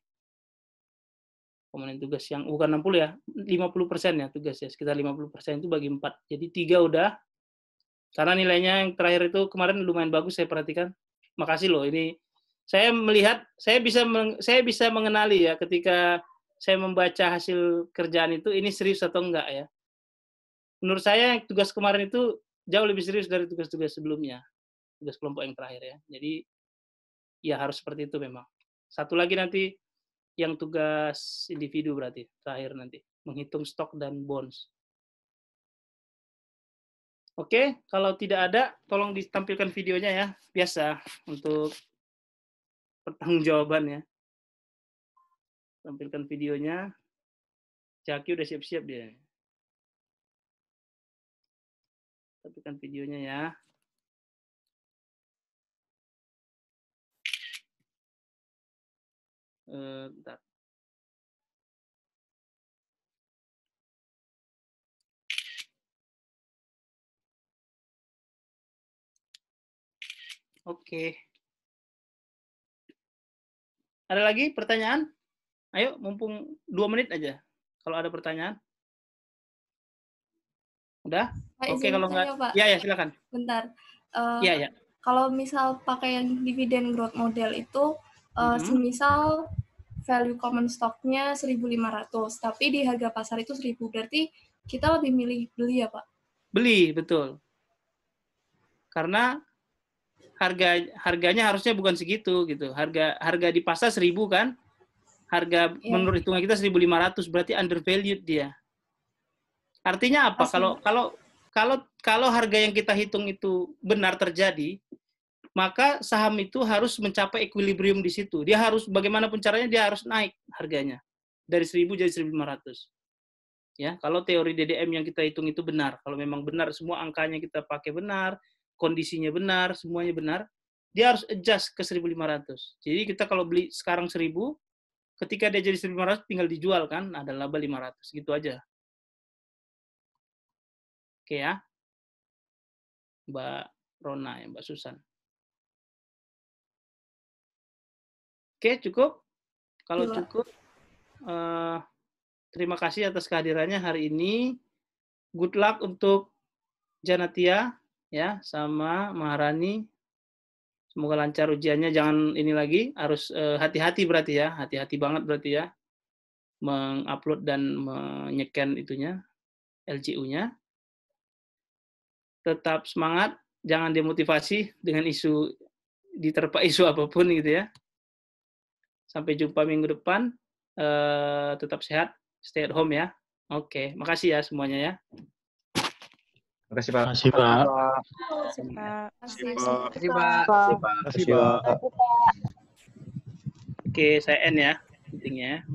Komponen tugas yang bukan 60 ya, 50% ya tugas ya, sekitar 50% itu bagi 4. Jadi 3 udah. Karena nilainya yang terakhir itu kemarin lumayan bagus saya perhatikan. Makasih loh, ini saya melihat, saya bisa mengenali ya ketika saya membaca hasil kerjaan itu, ini serius atau enggak ya. Menurut saya tugas kemarin itu jauh lebih serius dari tugas-tugas sebelumnya. Tugas kelompok yang terakhir ya. Jadi ya harus seperti itu memang. Satu lagi nanti yang tugas individu berarti terakhir nanti. Menghitung stok dan bonds. Oke, kalau tidak ada tolong ditampilkan videonya ya. Biasa untuk pertanggungjawaban ya. Tampilkan videonya. Jaki udah siap-siap dia. Tampilkan videonya ya. Bentar. Oke. Ada lagi pertanyaan? Ayo, mumpung 2 menit aja. Kalau ada pertanyaan. Udah? Pak, Oke, kalau tanya, nggak, Pak. ya silakan. Bentar. Iya, ya. Kalau misal pakai yang dividen growth model itu, semisal value common stock-nya 1.500, tapi di harga pasar itu 1.000, berarti kita lebih milih beli ya, Pak? Beli, betul. Karena harganya harusnya bukan segitu gitu. Harga di pasar 1.000 kan? Harga menurut hitungan kita 1.500, berarti undervalued dia. Artinya apa? Kalau harga yang kita hitung itu benar terjadi, maka saham itu harus mencapai equilibrium di situ. Dia harus bagaimanapun caranya dia harus naik harganya dari 1.000 jadi 1.500. Ya, kalau teori DDM yang kita hitung itu benar, kalau memang benar semua angkanya kita pakai benar, kondisinya benar, semuanya benar, dia harus adjust ke 1.500. Jadi kita kalau beli sekarang 1.000, ketika dia jadi 1.500 tinggal dijual kan, ada laba 500, gitu aja. Oke ya. Mbak Rona ya, Mbak Susan. Oke, cukup? Kalau cukup, terima kasih atas kehadirannya hari ini. Good luck untuk Janatia ya, sama Maharani. Semoga lancar ujiannya, jangan ini lagi, harus hati-hati berarti ya, hati-hati banget berarti ya, mengupload dan menyekan itunya, LCU-nya. Tetap semangat, jangan demotivasi dengan diterpa isu apapun gitu ya. Sampai jumpa minggu depan, tetap sehat, stay at home ya. Oke, makasih ya semuanya ya. Makasih Pak. Makasih Pak. Makasih Pak. Oke, saya end ya meetingnya.